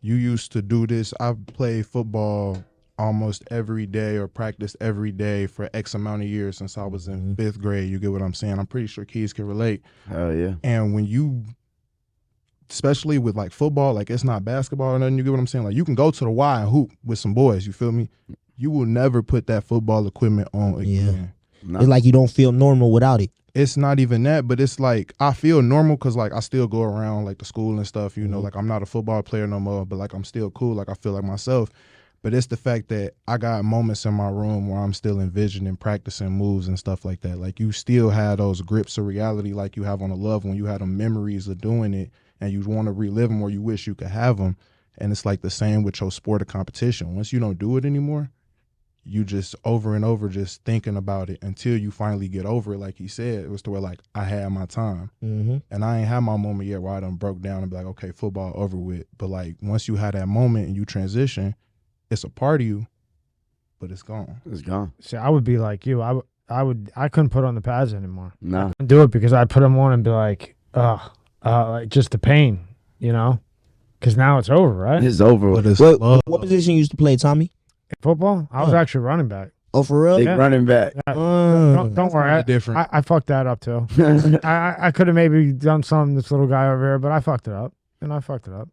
You used to do this. I've played football almost every day or practiced every day for X amount of years since I was in 5th grade. You get what I'm saying? I'm pretty sure kids can relate. Hell yeah. And when you, especially with football, it's not basketball or nothing, you get what I'm saying? You can go to the Y and hoop with some boys, you feel me? You will never put that football equipment on again. No. it's you don't feel normal without it. It's not even that, but it's I feel normal because I still go around the school and stuff, I'm not a football player no more, but I'm still cool, I feel like myself. But it's the fact that I got moments in my room where I'm still envisioning practicing moves and stuff like that. You still have those grips of reality like you have on a loved one. You have them memories of doing it and you want to relive them or you wish you could have them. And it's the same with your sport or competition. Once you don't do it anymore, you just over and over just thinking about it until you finally get over it. Like he said, it was to where I had my time. Mm-hmm. And I ain't had my moment yet where I done broke down and be okay, football over with. But once you have that moment and you transition, it's a part of you, but it's gone. It's gone. See, I would be like you. I couldn't put on the pads anymore. No. I couldn't do it because I'd put them on and be like, just the pain, because now it's over, right? It's over. But it's What position you used to play, Tommy? In football, I was actually running back. Oh, for real? Big running back. Don't worry. different. I fucked that up too. I could have maybe done something this little guy over here, but I fucked it up. And I fucked it up.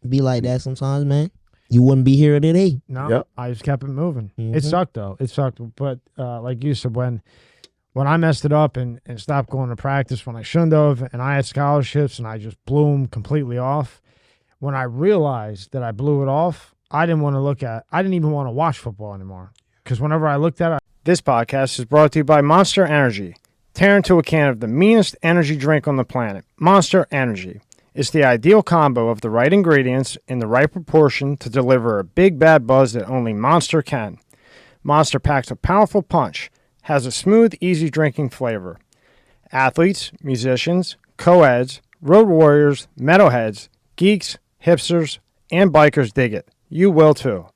Be like that sometimes, man. You wouldn't be here today. No, Yep. I just kept it moving. Mhm. It sucked though. It sucked. But like you said, when I messed it up and stopped going to practice when I shouldn't have, and I had scholarships and I just blew them completely off. When I realized that I blew it off, I didn't even want to watch football anymore. Because whenever I looked at it. This podcast is brought to you by Monster Energy. Tear into a can of the meanest energy drink on the planet, Monster Energy. It's the ideal combo of the right ingredients in the right proportion to deliver a big bad buzz that only Monster can. Monster packs a powerful punch, has a smooth, easy drinking flavor. Athletes, musicians, co-eds, road warriors, metalheads, geeks, hipsters, and bikers dig it. You will too.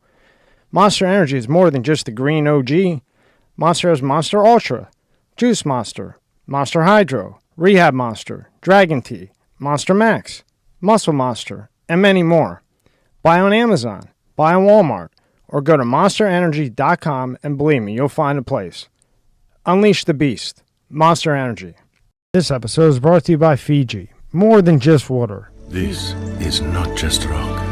Monster Energy is more than just the green OG. Monster has Monster Ultra, Juice Monster, Monster Hydro, Rehab Monster, Dragon Tea, Monster Max, Muscle Monster, and many more. Buy on Amazon, buy on Walmart, or go to monsterenergy.com and believe me, you'll find a place. Unleash the beast. Monster Energy. This episode is brought to you by Fiji. More than just water. This is not just rock.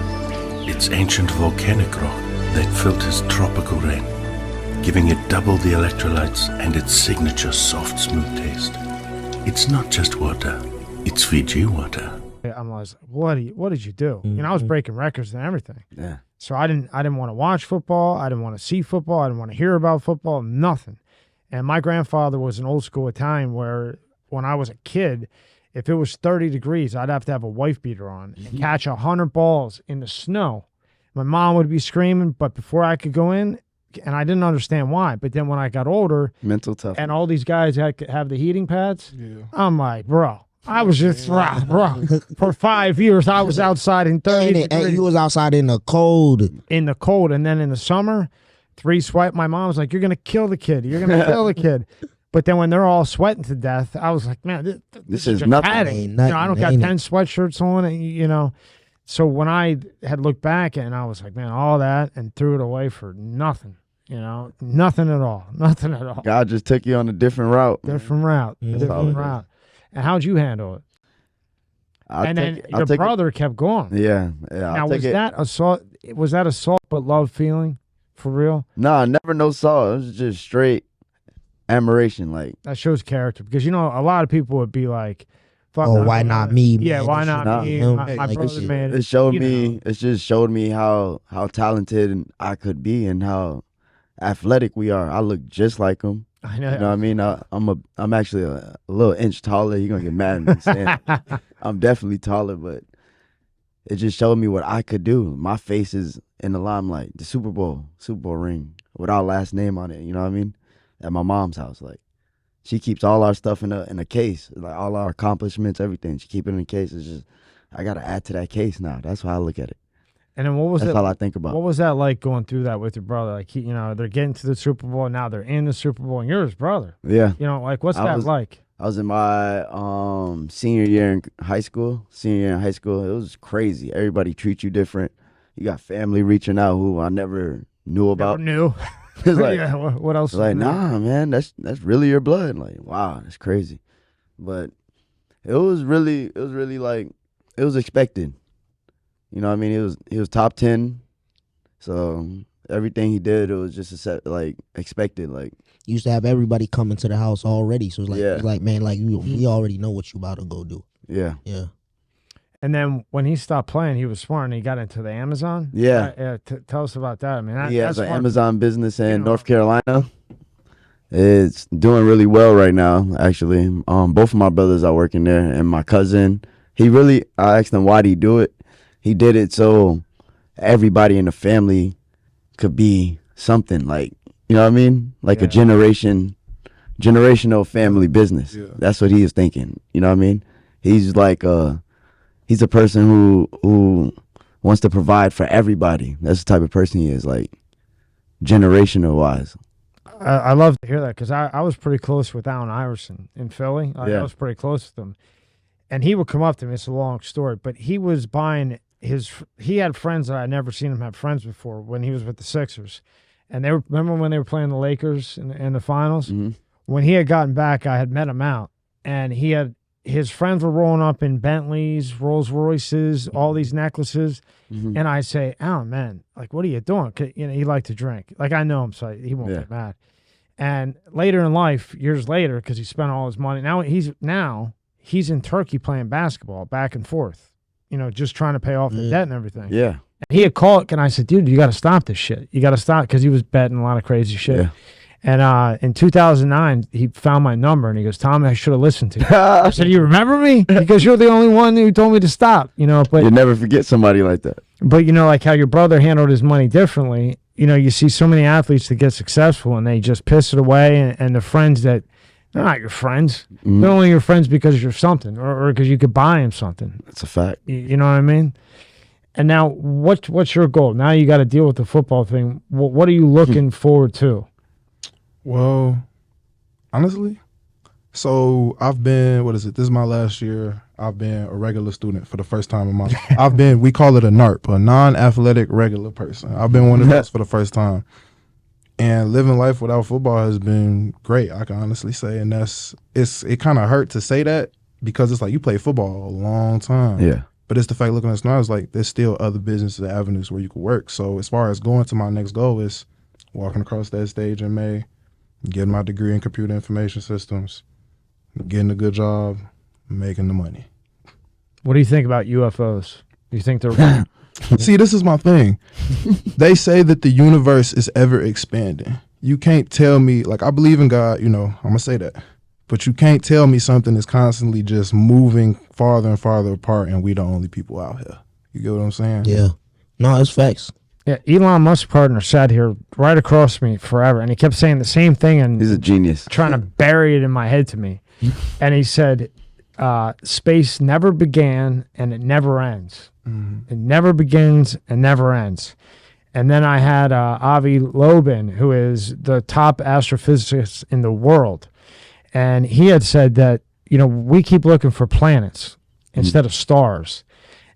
It's ancient volcanic rock that filters tropical rain, giving it double the electrolytes and its signature soft, smooth taste. It's not just water. It's Fiji water. I'm like, what did you do? You know, I was breaking records and everything. Yeah. So I didn't want to watch football. I didn't want to see football. I didn't want to hear about football. Nothing. And my grandfather was an old school Italian where when I was a kid, if it was 30 degrees, I'd have to have a wife beater on and catch 100 balls in the snow. My mom would be screaming, but before I could go in, and I didn't understand why. But then when I got older, Mental tough. and all these guys have the heating pads, Yeah. I'm like, bro. I was just bro. For 5 years, I was outside in 30 And degrees you was outside in the cold. and then in the summer, 3 sweat. My mom was like, "You're gonna kill the kid. You're gonna kill the kid." But then when they're all sweating to death, I was like, "Man, this is nothing. padding. Ain't You know, I nothing, don't got ain't 10 sweatshirts on, and you know." So when I had looked back, and I was like, "Man, all that," and threw it away for nothing. You know, nothing at all. Nothing at all. God just took you on a different route. Different route. That's all it Different is. route. And how'd you handle it? And then your brother kept going. Yeah. Now, was that assault? Was that assault but love feeling for real? Nah, never no saw. It was just straight admiration. Like, That shows character because you know a lot of people would be like, "Fuck, Oh, no, why not me? Yeah, man? why This not shit me? him. My Like, brother this shit- made it showed you me. know. It just showed me how talented I could be and how athletic we are. I look just like him. I know. You know what I mean? I'm actually a little inch taller. You're gonna get mad at me saying it. I'm definitely taller, but it just showed me what I could do. My face is in the limelight. The Super Bowl ring with our last name on it. You know what I mean? At my mom's house, like she keeps all our stuff in a case, like all our accomplishments, everything. She keep it in a case. It's just I gotta add to that case now. That's how I look at it. And then what was That's it? all I think about. What was that like going through that with your brother? Like you know, they're getting to the Super Bowl and now they're in the Super Bowl, and you're his brother. Yeah. You know, like what's I that was- like? I was in my senior year in high school. It was crazy. Everybody treats you different. You got family reaching out who I never knew about. Never knew. It's like, yeah. What else? it's like, is there? nah, man, that's really your blood. Like, wow, that's crazy. But it was really like it was expected. You know what I mean? He was top 10. So everything he did, it was just expected. Like, You used to have everybody coming to the house already. So it's like, Yeah. it's like man, like we already know what you about to go do. yeah. Yeah. And then when he stopped playing, he was smart and he got into the Amazon. Yeah. Tell us about that. I mean, He has that's an smart. Amazon business in You know. North Carolina. It's doing really well right now, actually. Both of my brothers are working there, and my cousin. I asked him why did he do it. He did it so everybody in the family could be something, like, you know what I mean? Like a Yeah. generational family business. Yeah. That's what he is thinking. You know what I mean? He's like he's a person who wants to provide for everybody. That's the type of person he is, like generational wise. I love to hear that because I was pretty close with Allen Iverson in Philly. I Yeah. was pretty close with him. And he would come up to me. It's a long story, but he was buying he had friends that I'd never seen him have friends before when he was with the Sixers. And remember when they were playing the Lakers in the finals? Mm-hmm. When he had gotten back, I had met him out, and his friends were rolling up in Bentleys, Rolls Royces, all these necklaces. Mm-hmm. And I say, Alan, man, like, what are you doing? 'Cause, he liked to drink. Like, I know him, so he won't get mad. And later in life, years later, because he spent all his money, now he's in Turkey playing basketball back and forth, just trying to pay off the debt and everything. Yeah. And he had called, and I said, dude, you got to stop this shit. You got to stop, because he was betting a lot of crazy shit. Yeah. And in 2009, he found my number, and he goes, Tommy, I should have listened to you. I said, you remember me? Because you're the only one who told me to stop, But You never forget somebody like that. But, like how your brother handled his money differently, you see so many athletes that get successful, and they just piss it away, and the friends that, they're not your friends. Mm-hmm. They're only your friends because you're something, or because you could buy them something. That's a fact. You know what I mean? And now, what's your goal? Now you got to deal with the football thing. What are you looking forward to? Well, honestly, so I've been, this is my last year. I've been a regular student for the first time in my life. We call it a NARP, a non-athletic regular person. I've been one of those for the first time. And living life without football has been great, I can honestly say. And it kind of hurt to say that, because it's like you play football a long time. Yeah. But it's the fact, looking at it now, it's like there's still other businesses and avenues where you could work. So as far as going to my next goal is walking across that stage in May, getting my degree in computer information systems, getting a good job, making the money. What do you think about UFOs? Do you think they're See, this is my thing. They say that the universe is ever expanding. You can't tell me, like, I believe in God, I'm going to say that. But you can't tell me something is constantly just moving farther and farther apart, and we the only people out here. You get what I'm saying? Yeah. No, it's facts. Yeah, Elon Musk's partner sat here right across from me forever, and he kept saying the same thing and He's a genius. trying to bury it in my head to me. And he said, space never began and it never ends. Mm-hmm. It never begins and never ends. And then I had Avi Loebin, who is the top astrophysicist in the world. And he had said that, we keep looking for planets instead of stars.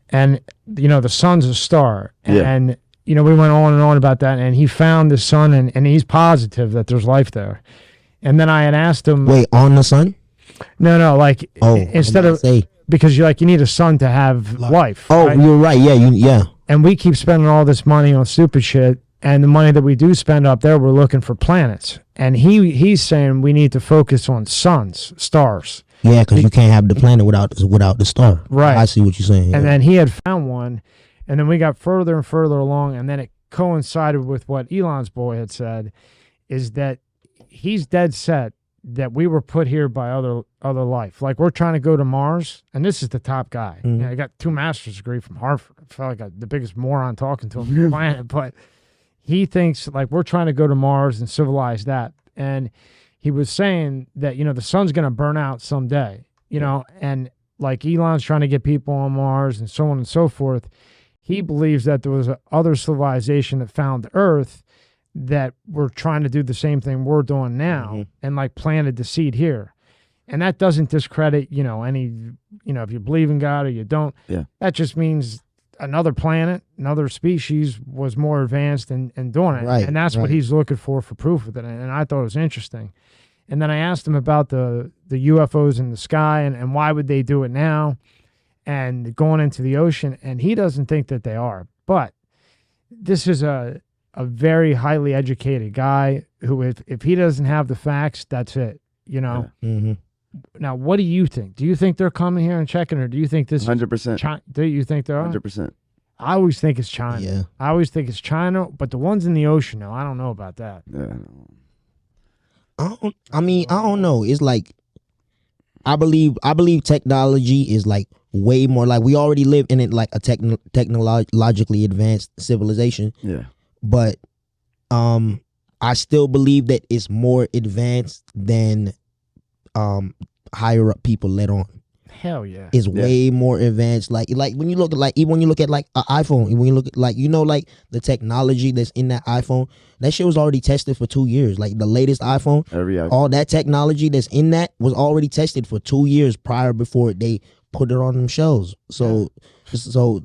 And, the sun's a star. And, we went on and on about that. And he found the sun, and he's positive that there's life there. And then I had asked him. Wait, on the sun? No, like instead of. Because you need a sun to have life. Oh, right? You're right. Yeah, yeah. And we keep spending all this money on stupid shit. And the money that we do spend up there, we're looking for planets. And he's saying we need to focus on suns, stars. Yeah, because you can't have the planet without the star. Right. I see what you're saying. Yeah. And then he had found one. And then we got further and further along. And then it coincided with what Elon's boy had said, is that he's dead set that we were put here by other life. Like, we're trying to go to Mars. And this is the top guy. Mm-hmm. I got 2 master's degree from Harvard. I felt like the biggest moron talking to him on the planet. But he thinks like we're trying to go to Mars and civilize that. And he was saying that, the sun's going to burn out someday, and like Elon's trying to get people on Mars and so on and so forth. He believes that there was other civilization that found Earth that were trying to do the same thing we're doing now, and like planted the seed here. And that doesn't discredit, any, if you believe in God or you don't. Yeah. That just means another planet, another species was more advanced in doing it. Right, and that's what right. he's looking for proof of it. And I thought it was interesting. And then I asked him about the UFOs in the sky and why would they do it now and going into the ocean. And he doesn't think that they are. But this is a very highly educated guy who, if he doesn't have the facts, that's it, Mm-hmm. Now, what do you think? Do you think they're coming here and checking, or do you think this 100%. China? Do you think they are? 100%. I always think it's China. Yeah. I always think it's China, but the ones in the ocean, though, I don't know about that. Yeah. I don't know. It's like I believe technology is like way more like we already live in it like a technologically advanced civilization. Yeah. But I still believe that it's more advanced than higher up people let on. Hell yeah. It's way more advanced. Like when you look at even when you look at like an iPhone, when you look at like like the technology that's in that iPhone, that shit was already tested for 2 years. Like the latest iPhone, all that technology that's in that was already tested for 2 years prior before they put it on them shelves. So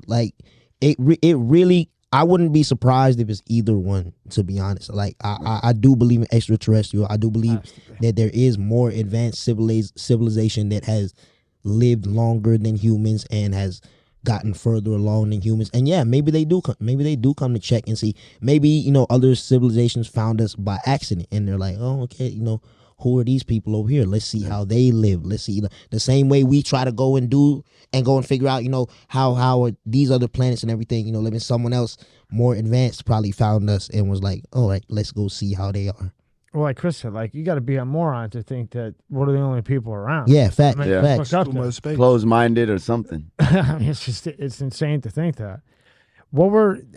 like it really, I wouldn't be surprised if it's either one, to be honest. Like I do believe in extraterrestrial. I do believe that there is more advanced civilization that has lived longer than humans and has gotten further along than humans. And yeah, maybe they do come to check and see. Maybe, other civilizations found us by accident and they're like, oh, okay, who are these people over here? Let's see how they live. Let's see the same way we try to go and figure out, how are these other planets and everything, living. Someone else more advanced probably found us and was like, all right, let's go see how they are. Well, like Chris said, you got to be a moron to think that we're the only people around. Yeah, facts. Facts. Too much space. Closed-minded or something. I mean, it's insane to think that.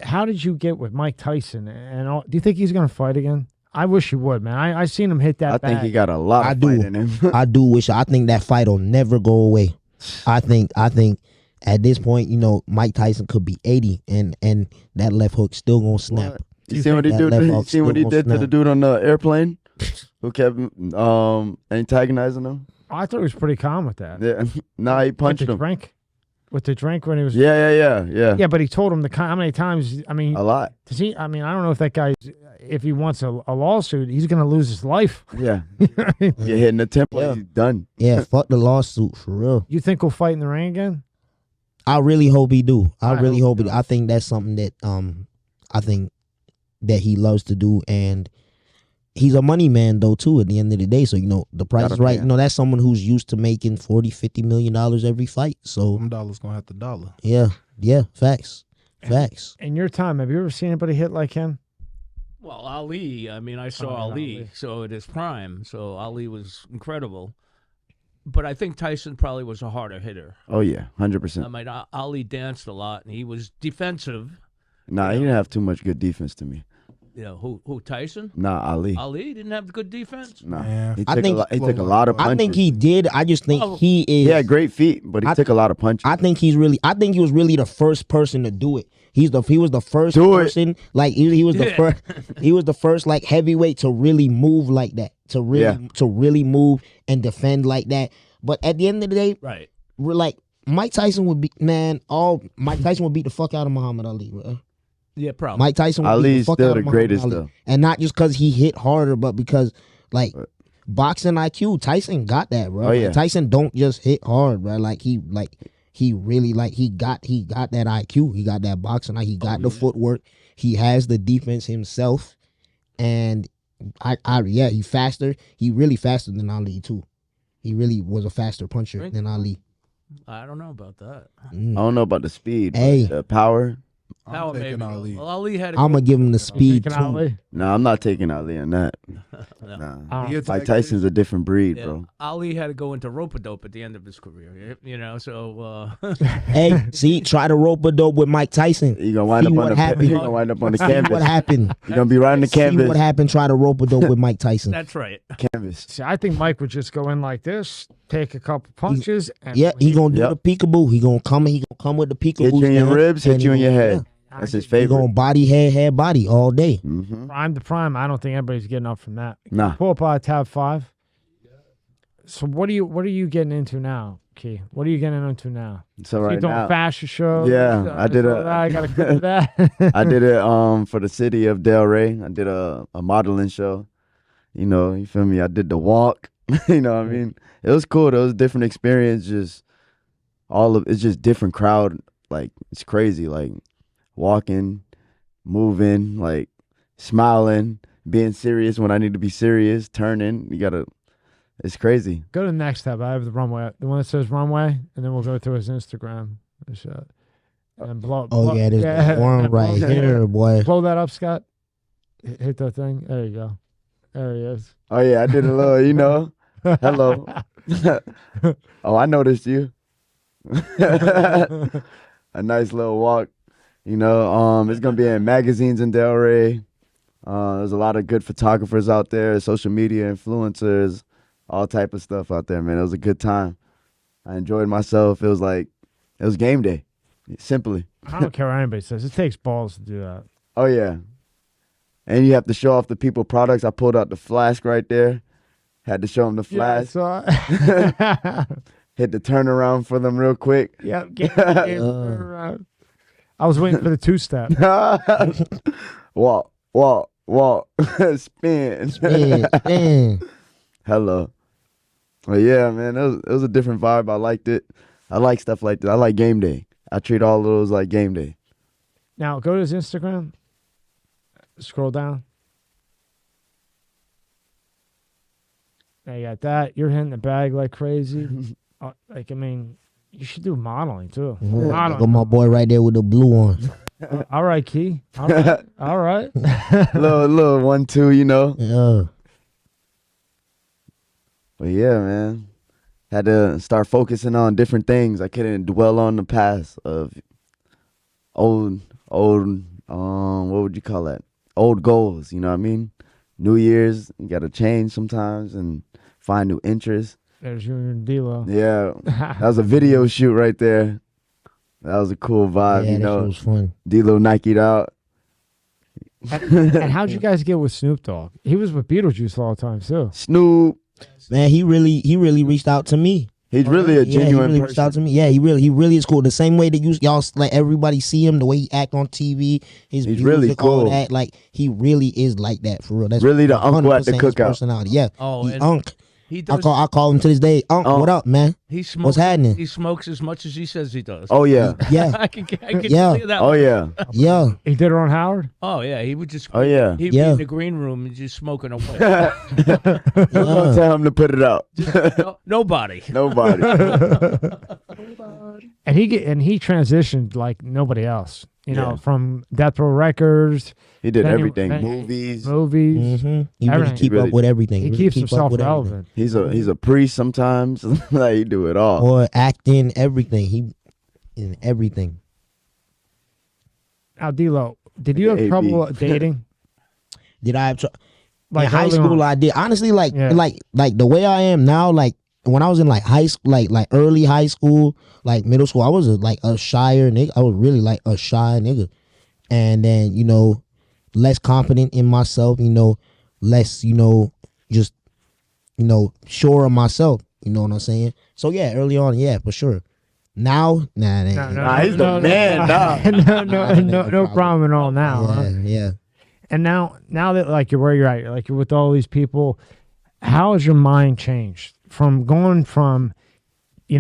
How did you get with Mike Tyson and all? Do you think he's going to fight again? I wish he would, man. I seen him hit that. I think he got a lot of fight in him. I think that fight will never go away. I think at this point, Mike Tyson could be 80 and that left hook still gonna snap. What? You see what he did? You see what he did to the dude on the airplane who kept antagonizing him? I thought he was pretty calm with that. Yeah, nah, he punched him. With the drink when he was. Yeah. Yeah, but he told him how many times. I mean, a lot. Does he? I mean, I don't know if that guy, if he wants a lawsuit, he's gonna lose his life. Yeah, get hit in the temple, he's done. Yeah, fuck the lawsuit for real. You think he'll fight in the ring again? I really hope he do. I really hope he do. I think that's something that I think that he loves to do, and he's a money man though too at the end of the day. So the price is right. That's someone who's used to making $40-50 million every fight. So some dollars gonna have to dollar. Yeah, facts. In your time, have you ever seen anybody hit like him? Well, Ali, I mean, I saw Ali, so at his prime, so Ali was incredible. But I think Tyson probably was a harder hitter. Oh yeah, 100%. I mean, Ali danced a lot, and he was defensive. Nah, he didn't have too much good defense to me. Who Tyson? Nah, Ali. Ali didn't have good defense. Nah, Yeah. he took a lot of punches. I think he did. I just think he is. He had great feet, but he took a lot of punches. I think he was really the first person to do it. He was the first person. Like he was the first. He was the first like heavyweight to really move like that. To really move and defend like that. But at the end of the day, right? We're like Mike Tyson would beat the fuck out of Muhammad Ali, bro. Yeah, probably. Mike Tyson would Ali's beat the fuck still out the of Muhammad greatest Ali. though, and not just because he hit harder, but because boxing IQ, Tyson got that, bro. Oh, yeah. Tyson don't just hit hard, bro. He really he got that IQ. He got that boxing. He got the footwork. He has the defense himself, and he faster. He really faster than Ali too. He really was a faster puncher than Ali. I don't know about that. I don't know about the speed. Hey. But the power. How taking maybe? Ali. Well, Ali had. I'm gonna give him the speed too. Ali? Nah, I'm not taking Ali on that. Nah, Mike Tyson's a different breed, bro. Ali had to go into rope-a-dope at the end of his career. So. Hey, see, try to rope-a-dope with Mike Tyson. You gonna wind up on the canvas. What happened? You're gonna be right on the canvas. See what happened? Try to rope-a-dope with Mike Tyson. That's right. Canvas. See, I think Mike would just go in like this, take a couple punches, and he gonna do the peekaboo. He gonna come with the peekaboo. Hit you in your ribs, hit you in your head. That's his favorite. He gonna body, head, body all day. Mm-hmm. prime to prime. I don't think anybody's getting up from that. Nah. Pull up tab 5. So what are you getting into now, Key? What are you getting into now? So right you doing now, fashion shows? Yeah, I did I got to clip of that. I did it for the city of Delray. I did a modeling show. You feel me? I did the walk. You know what I mean? It was cool. It was a different experience. It's just different crowd. Like, it's crazy. Like, walking, moving, like, smiling, being serious when I need to be serious, turning. It's crazy. Go to the next tab. I have the runway. The one that says runway, and then we'll go through his Instagram. And blow. There's the one right here, boy. Blow that up, Scott. Hit that thing. There you go. There he is. Oh, yeah, I did a little, hello. Oh, I noticed you. A nice little walk. It's going to be in magazines in Delray. There's a lot of good photographers out there, social media influencers, all type of stuff out there, man. It was a good time. I enjoyed myself. It was game day, simply. I don't care what anybody says. It takes balls to do that. Oh, yeah. And you have to show off the people products. I pulled out the flask right there. Had to show them the flask. Yeah, Hit the turnaround for them real quick. Yep. Turnaround. I was waiting for the 2-step. Walk, spin. Man. Hello. Well, yeah, man, it was a different vibe. I liked it. I like stuff like that. I like game day. I treat all of those like game day. Now, go to his Instagram. Scroll down. Now you got that. You're hitting the bag like crazy. Like, I mean, you should do modeling, too. Got my boy right there with the blue on. All right, Key. All right. All right. little 1-2, you know. Yeah. But yeah, man. Had to start focusing on different things. I couldn't dwell on the past of old, what would you call that? Old goals, you know what I mean? New Year's, you got to change sometimes and find new interests. There's you and D-Lo. Yeah, that was a video shoot right there. That was a cool vibe, Yeah, you that know. shit was fun. D-Lo Nike'd out. And how'd you guys get with Snoop Dogg? He was with Beetlejuice all the time, too. Snoop, Man, he really reached out to me. he's really a Yeah, he genuine really reached out person. to me. Yeah, he really is cool. The same way that y'all like everybody see him, the way he act on TV, his He's music, really all cool. that. Like he really is like that for real. That's Really the uncle at the 100% his cookout. personality. Yeah. Oh, he and Unc. he I does. call him to this day. Unc, Unc. what up, man? He smokes. What's happening? He smokes as much as he says he does. Oh, yeah. Yeah. I can Yeah. tell you that. Oh, one. yeah. Yeah. He did it on Howard? Oh yeah, he would just. Oh, yeah. He'd Yeah. be in the green room and just smoking away. Don't tell him to put it out. Nobody. Nobody. And he transitioned like nobody else. You know, Yeah. from Death Row Records, He did Then he- everything. then- Movies. movies. Mm-hmm. He really Everything. keep Really- up with everything. He really keeps keep up himself with everything. relevant. He's a priest sometimes. Like, he do it all. Or acting, everything. He in everything. Now, D-Lo, did you have AB. trouble dating? Did I have Like in high early school? on? I did. Honestly, like Yeah. like the way I am now, like when I was in like high school, like early high school, like middle school, I was like a shyer nigga. I was really like a shy nigga, and then less confident in myself. Less just sure of myself. You know what I'm saying? So yeah, early on, yeah, for sure. Now, nah, Nah, he's the man now. no problem at all now. huh? yeah. And now that like you're where you're at, like you're with all these people, how has your mind changed from going from, you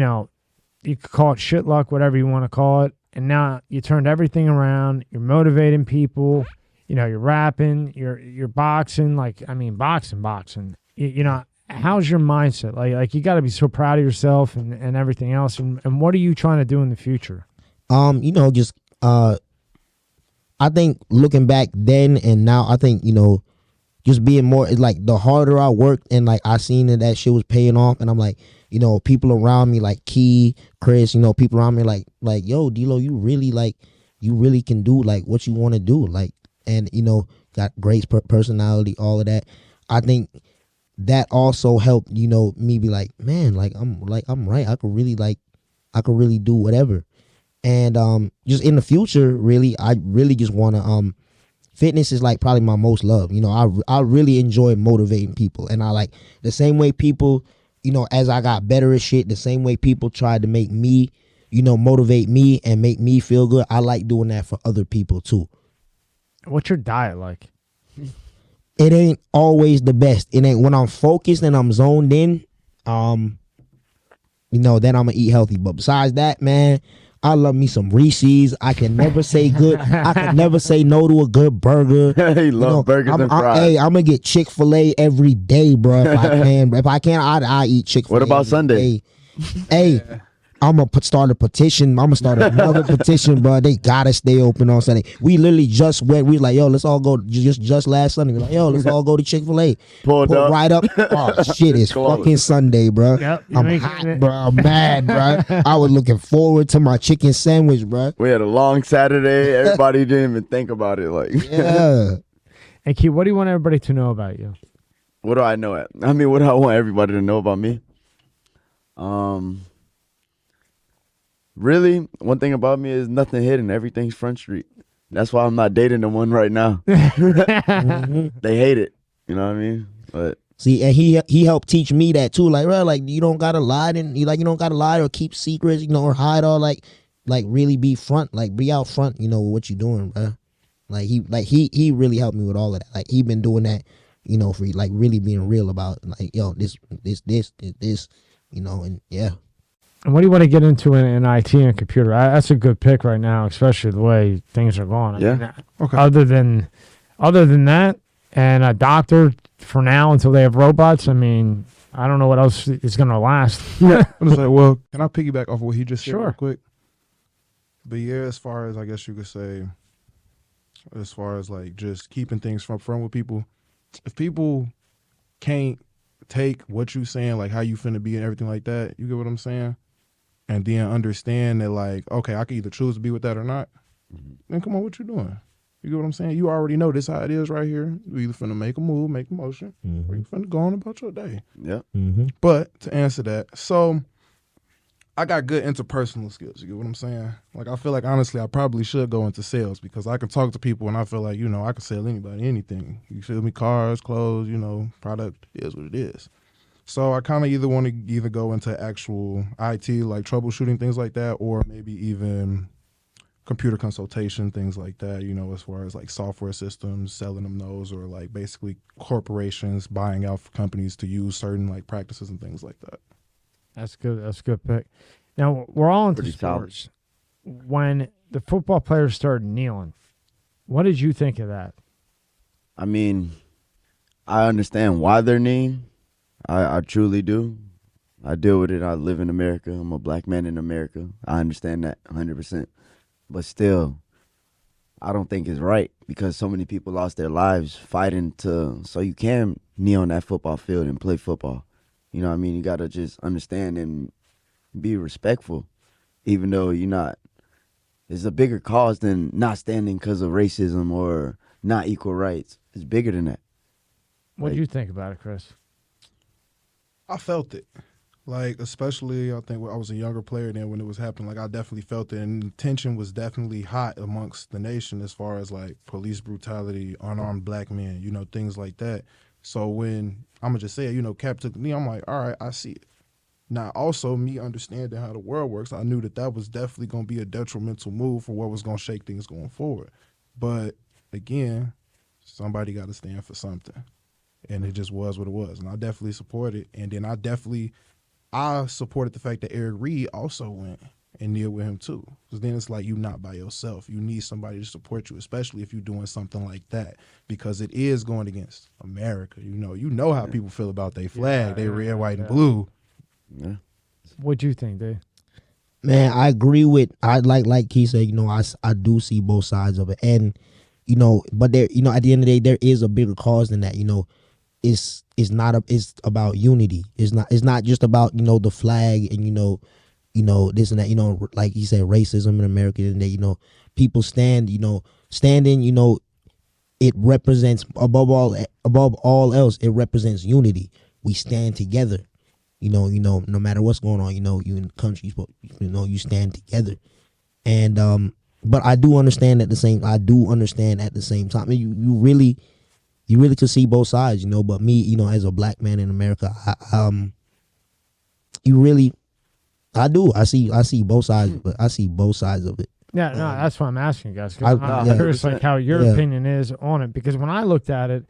could call it shit luck, whatever you want to call it, and now you turned everything around. You're motivating people. You're rapping. You're boxing. Like I mean, boxing. How's your mindset? Like you got to be so proud of yourself and everything else. And what are you trying to do in the future? I think looking back then and now, I think, just being more, it's like the harder I worked and like I seen that shit was paying off. And I'm like, people around me like Key, Chris, people around me like, yo, D-Lo, you really can do like what you want to do. Like, and, got great personality, all of that. I think that also helped, me be like, man, I'm right. I could really do whatever. And just in the future, really, I really just want to fitness is like probably my most love. I really enjoy motivating people, and I like the same way people, as I got better at shit, the same way people tried to make me, motivate me and make me feel good. I like doing that for other people too. What's your diet like? It ain't always the best. It ain't when I'm focused and I'm zoned in. Then I'm gonna eat healthy. But besides that, man, I love me some Reese's. I can never say good. I can never say no to a good burger. He love burgers and fries. I'm gonna get Chick-fil-A every day, bro. If I can, I eat Chick-fil-A. What about every Sunday? day. Hey, I'm gonna start a petition. I'm gonna start another petition, bro. They gotta stay open on Sunday. We literally just went. We was like, yo, let's all go. Just last Sunday, we like, yo, let's all go to Chick-fil-A. Pulled up. Right up. Oh shit, it's Close. fucking Sunday, bro. Yep, you I'm ain't hot, getting it. bro. I'm mad, bro. I was looking forward to my chicken sandwich, bro. We had a long Saturday. Everybody didn't even think about it. Like, Yeah. And Key, what do you want everybody to know about you? what do I know? What do I want everybody to know about me? Really, one thing about me is nothing hidden. Everything's Front Street. That's why I'm not dating the one right now. They hate it. You know what I mean? But See, and he helped teach me that too. Like, bro, like you don't gotta lie, and you don't gotta lie or keep secrets, or hide all. Like, like really be out front, with what you doing, bro. Like he really helped me with all of that. Like he been doing that, for like really being real about like, yo, this, and yeah. And what do you want to get into in IT and computer? That's a good pick right now, especially the way things are going. Okay. Other than that, and a doctor for now until they have robots. I mean, I don't know what else is going to last. Yeah. I was like, well, can I piggyback off of what he just said real Sure. quick? But yeah, as far as I guess you could say, as far as like just keeping things from front with people, if people can't take what you saying, like how you finna be and everything like that, you get what I'm saying? And then understand that like, okay, I can either choose to be with that or not, then come on, what you doing? You get what I'm saying? You already know this how it is right here. You either finna make a move, make a motion, or you finna go on about your day. Yep. But to answer that, so I got good interpersonal skills. You get what I'm saying? Like, I feel like, honestly, I probably should go into sales because I can talk to people and I feel like, I can sell anybody anything. You sell me cars, clothes, product is what it is. So I kind of either want to go into actual IT, like troubleshooting, things like that, or maybe even computer consultation, things like that, as far as like software systems, selling them those, or like basically corporations buying out companies to use certain like practices and things like that. That's good. That's a good pick. Now, we're all into Pretty sports. When the football players started kneeling, what did you think of that? I mean, I understand why they're kneeling. I truly do. I deal with it. I live in America. I'm a black man in America. I understand that 100%. But still, I don't think it's right because so many people lost their lives fighting so you can kneel on that football field and play football. You know what I mean? You got to just understand and be respectful, even though you're not. It's a bigger cause than not standing because of racism or not equal rights. It's bigger than that. What do you think about it, Chris? I felt it. Like, especially, I think when I was a younger player then when it was happening, like, I definitely felt it. And the tension was definitely hot amongst the nation as far as, like, police brutality, unarmed black men, things like that. So when, I'm going to just say it, Cap took the knee, I'm like, all right, I see it. Now, also, me understanding how the world works, I knew that was definitely going to be a detrimental move for what was going to shake things going forward. But, again, somebody got to stand for something. And it just was what it was. And I definitely supported it. And then I supported the fact that Eric Reed also went and kneeled with him too. Because then it's like you're not by yourself. You need somebody to support you, especially if you're doing something like that. Because it is going against America. You know how people feel about their flag. They red, white, and blue. Yeah. What'd you think, Dave? Man, I agree with like he said, I do see both sides of it. And, but there, at the end of the day, there is a bigger cause than that, It's about unity. It's not just about the flag and this and that, like you said, racism in America, and that people standing, it represents above all else, it represents unity. We stand together, no matter what's going on, you in the country, you stand together. And but I do understand at the same time. I mean, you really could see both sides, but me, as a black man in America, I see both sides, but I see both sides of it. Yeah, no, that's why I'm asking you guys. Because I'm curious, like, how your opinion is on it. Because when I looked at it,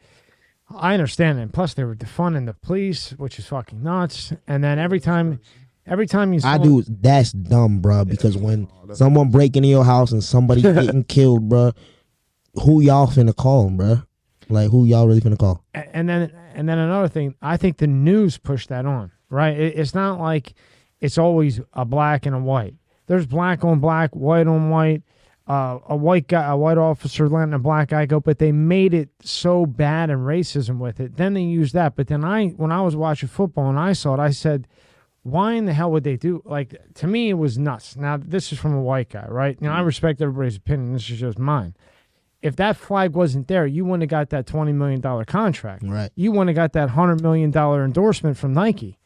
I understand it. And plus, they were defunding the police, which is fucking nuts. And then every time you saw that's dumb, bro. Because when someone break into your house and somebody getting killed, bro, who y'all finna call, bro? Like, who y'all really finna call? And then another thing, I think the news pushed that on, right? It's not like it's always a black and a white. There's black on black, white on white. A white officer letting a black guy go, but they made it so bad and racism with it. Then they used that. But then when I was watching football and I saw it, I said, why in the hell would they do? Like, to me, it was nuts. Now, this is from a white guy, right? I respect everybody's opinion. This is just mine. If that flag wasn't there, you wouldn't have got that $20 million contract. Right. You wouldn't have got that $100 million endorsement from Nike.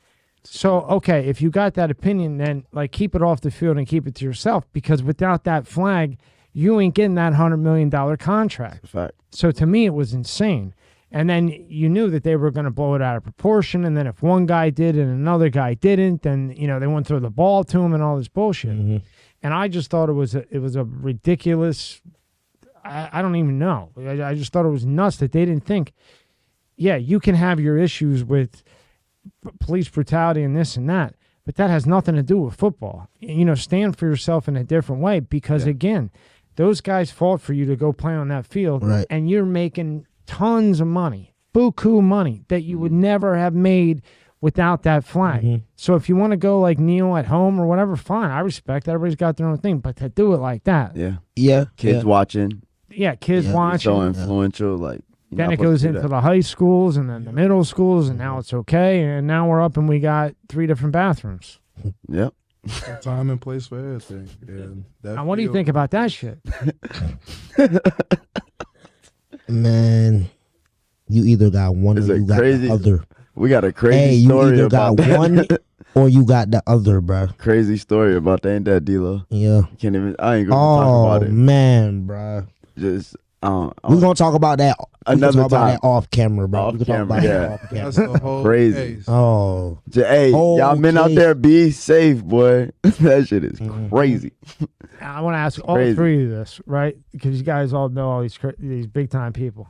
So, okay, if you got that opinion, then, like, keep it off the field and keep it to yourself, because without that flag, you ain't getting that $100 million contract. Fact. So, to me, it was insane. And then you knew that they were going to blow it out of proportion. And then if one guy did and another guy didn't, then, you know, they wouldn't throw the ball to him and all this bullshit. And I just thought it was a ridiculous, I don't even know. I just thought it was nuts that they didn't think, yeah, you can have your issues with police brutality and this and that, but that has nothing to do with football. You know, stand for yourself in a different way because, again, those guys fought for you to go play on that field, and you're making tons of money, buku money that you would never have made without that flag. So if you want to go like kneel at home or whatever, fine. I respect that. Everybody's got their own thing, but to do it like that. Kids watching. Kids watching. So influential, like. Then it goes into the high schools and then the middle schools, and now it's okay. And now we're up and we got 3 different bathrooms. Yep. Time and place for everything. Now, what do you think about that shit? Man, you either got one or you got the other. We got a crazy story you either about got one or you got the other, bro. Crazy story about that. Ain't that, D-Lo? Yeah. Can't even. I ain't gonna talk about it. Oh man, bro. Just. We're gonna talk about that another time. About that off camera, bro. Off camera, yeah. That's the whole crazy. case. Oh, hey, y'all men out there, be safe, boy. That shit is crazy. I want to ask all three of this, right? Because you guys all know all these big time people.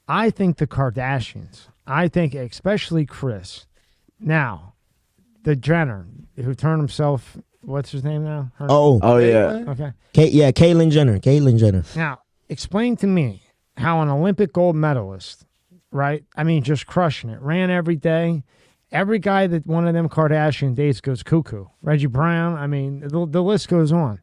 I think the Kardashians. I think especially Kris. Now, the Jenner who turned himself. What's his name now? Oh yeah. Okay. Caitlyn Jenner. Now, explain to me how an Olympic gold medalist, right? I mean, just crushing it, ran every day. Every guy that one of them Kardashian dates goes cuckoo. Reggie Brown, I mean, the list goes on.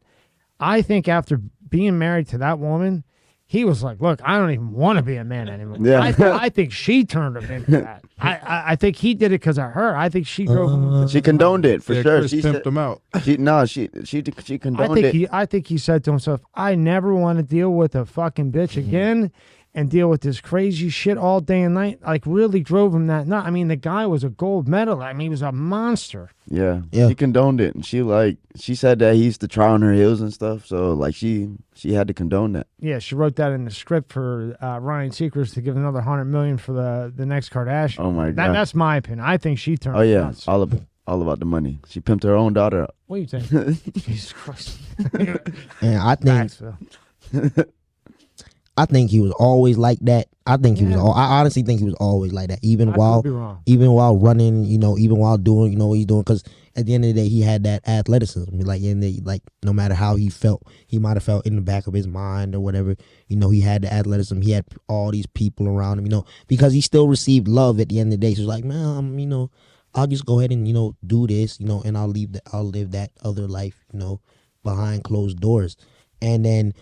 I think after being married to that woman, he was like, look, I don't even want to be a man anymore. Yeah. I think she turned him into that. I think he did it because of her. I think she drove him. She condoned it for sure. Chris she pimped him out. She condoned it. I think he said to himself, I never want to deal with a fucking bitch again and deal with this crazy shit all day and night. Like, really drove him that nut. I mean, the guy was a gold medalist. I mean, he was a monster. Yeah. She condoned it, and she said that he used to try on her heels and stuff. So like she had to condone that. Yeah, she wrote that in the script for Ryan Seacrest to give another $100 million for the next Kardashian. Oh my God, that's my opinion. I think she turned. Oh yeah, nuts. all about the money. She pimped her own daughter up. What do you think? Jesus Christ. And I think he was always like that. I honestly think he was always like that, even while running, even while doing, what he's doing. Because at the end of the day, he had that athleticism. Like no matter how he felt, he might have felt in the back of his mind or whatever. He had the athleticism. He had all these people around him. Because he still received love at the end of the day. So it's like, man, I'll just go ahead and do this, and I'll live that other life, behind closed doors. And then,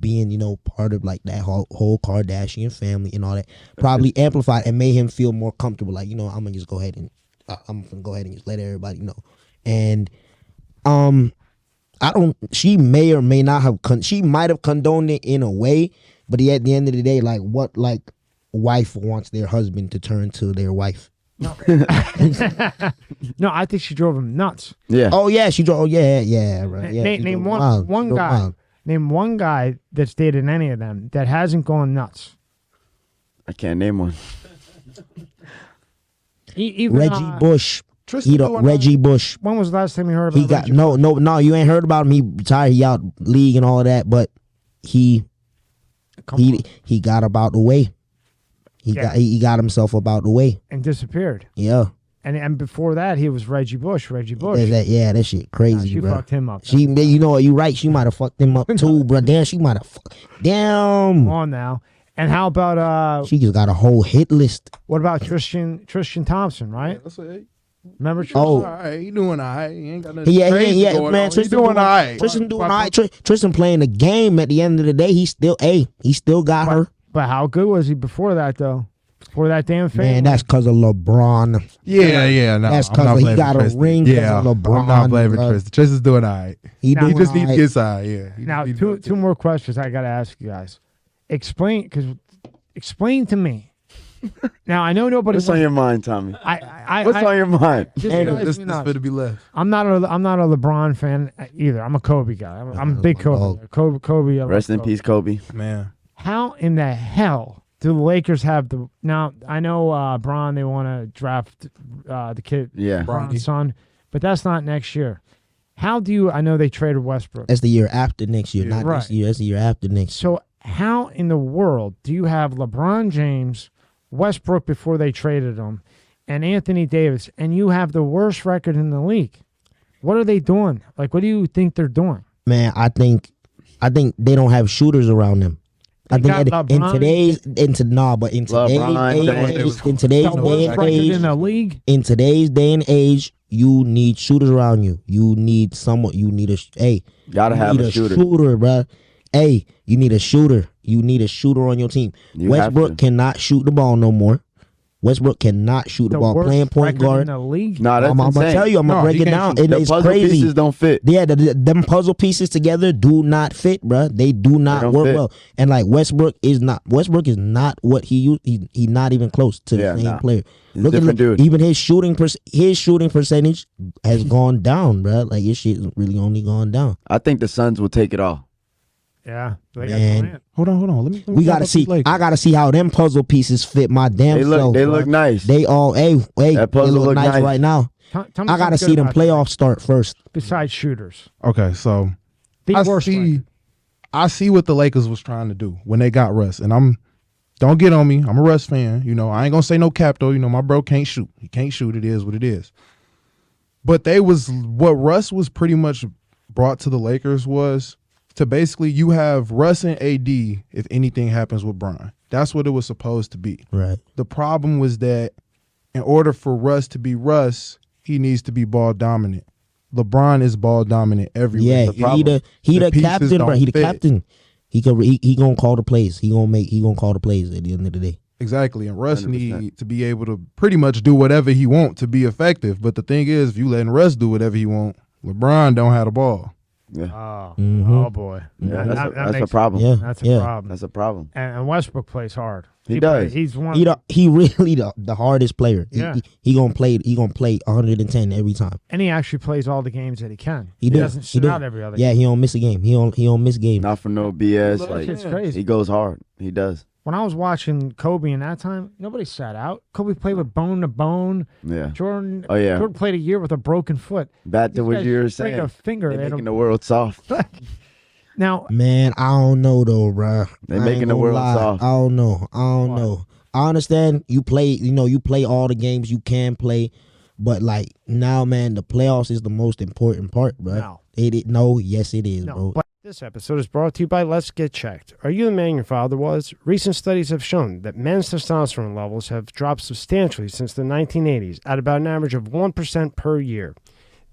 being, part of like that whole Kardashian family and all that probably amplified and made him feel more comfortable. Like, I'm gonna just go ahead and just let everybody know. And she may or may not have she might have condoned it in a way, but at the end of the day, like what wife wants their husband to turn to their wife? No. No, I think she drove him nuts. Yeah. Oh yeah, she drove. Yeah, right. Yeah, name one guy. Wild. Name one guy that's dated any of them that hasn't gone nuts. I can't name one. Even, Reggie Bush. Reggie Bush. When was the last time you heard about he got Reggie no, you ain't heard about him. He retired, he out league and all of that, but he got about the way. He got himself about the way. And disappeared. Yeah. And before that, he was Reggie Bush. That shit crazy, she bro. Fucked him up. You right. She might have fucked him up too, bro. Damn, she might have. Damn. Come on now. And how about she just got a whole hit list. What about Tristan Thompson? Right. Remember Tristan? Oh, all right. He doing all right. He ain't got nothing crazy going on. Tristan doing all right. Tristan doing all right. Tristan playing the game. At the end of the day, he still got her. But how good was he before that though? For that damn fan. Man, that's because of LeBron. Yeah. No, that's because he got a ring because of LeBron. I'm not blaming Tristan. Tristan's doing all right. He just needs to get side. Yeah. Now, two more questions I got to ask you guys. Explain to me. Now, I know nobody. What's on your mind, Tommy? What's on your mind? This going to be left. I'm not a LeBron fan either. I'm a Kobe guy. I'm a big Kobe. Kobe. Rest in peace, Kobe. Man. How in the hell do the Lakers have the now? I know Bron. They want to draft the kid, Bron's son, but that's not next year. How do you? I know they traded Westbrook. That's the year after next year, not right. this year. That's the year after next. So how in the world do you have LeBron James, Westbrook before they traded him, and Anthony Davis, and you have the worst record in the league? What are they doing? Like, what do you think they're doing? Man, I think they don't have shooters around them. I think in today's day and age, you need shooters around you. You need someone. You need gotta have a shooter, bro. Hey, you need a shooter. You need a shooter on your team. Westbrook cannot shoot the ball no more. Westbrook cannot shoot the ball. Playing point guard. In the league? No, that's I'm gonna tell you. I'm gonna break it down. It is crazy. Pieces don't fit. Yeah, them puzzle pieces together do not fit, bro. They do not work well. And like Westbrook is not what he used. He not even close to the same player. Look at dude. Even his shooting percentage has gone down, bro. Like his shit really only gone down. I think the Suns will take it all. Yeah, man. Hold on. Let me we gotta see. I gotta see how them puzzle pieces fit my damn self. They look nice. They all that puzzle they look nice right now. I gotta see them playoffs start first. Besides shooters, okay. So I see what the Lakers was trying to do when they got Russ, and don't get on me. I'm a Russ fan. You know, I ain't gonna say no cap though. You know, my bro can't shoot. He can't shoot. It is what it is. But what Russ was pretty much brought to the Lakers was to basically you have Russ and AD if anything happens with Bron. That's what it was supposed to be. Right. The problem was that in order for Russ to be Russ, he needs to be ball dominant. LeBron is ball dominant everywhere. Yeah, he the captain, bro. He the captain. He gonna call the plays. He gonna call the plays at the end of the day. Exactly. And Russ 100%. need to be able to pretty much do whatever he want to be effective. But the thing is, if you letting Russ do whatever he want, LeBron don't have the ball. Yeah. Oh boy. Yeah, that's a problem. Yeah, That's a problem. That's a problem. And Westbrook plays hard. He does. He's one. He really the hardest player. Yeah. He gonna play 110 every time. And he actually plays all the games that he can. He doesn't sit out every other game. Yeah, he don't miss a game. He don't miss games. Not for no BS. Look, Like it's crazy. he goes hard. He does. When I was watching Kobe in that time, nobody sat out. Kobe played with bone to bone. Yeah. Jordan. Oh yeah. Jordan played a year with a broken foot. Back to These what guys you were break saying. a finger. They're making the world soft. Now, Man, I don't know though, bro. They're making the world soft. I don't know. I understand you play all the games you can play, but like now, man, the playoffs is the most important part, bro. No. Yes, it is, bro. But this episode is brought to you by Let's Get Checked. Are you the man your father was? Recent studies have shown that men's testosterone levels have dropped substantially since the 1980s at about an average of 1% per year.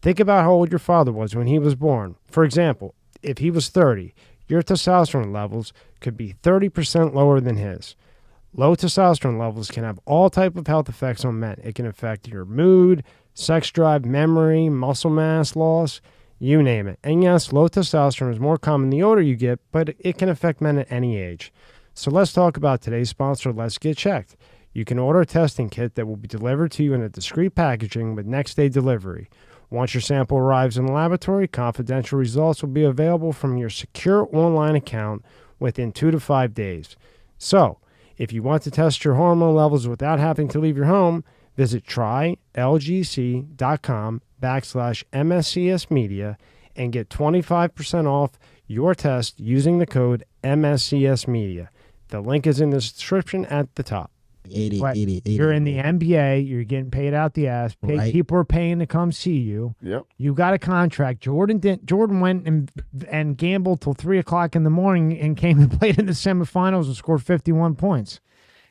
Think about how old your father was when he was born. For example, if he was 30, your testosterone levels could be 30% lower than his. Low testosterone levels can have all type of health effects on men. It can affect your mood, sex drive, memory, muscle mass loss, you name it. And yes, low testosterone is more common the older you get, but it can affect men at any age. So let's talk about today's sponsor, Let's Get Checked. You can order a testing kit that will be delivered to you in a discreet packaging with next-day delivery. Once your sample arrives in the laboratory, confidential results will be available from your secure online account within 2 to 5 days. So, if you want to test your hormone levels without having to leave your home, visit trylgc.com/MSCS Media and get 25% off your test using the code MSCS Media. The link is in the description at the top. You're in the NBA. You're getting paid out the ass. Right. People are paying to come see you. Yep. You got a contract. Jordan went and gambled till 3:00 in the morning and came and played in the semifinals and scored 51 points.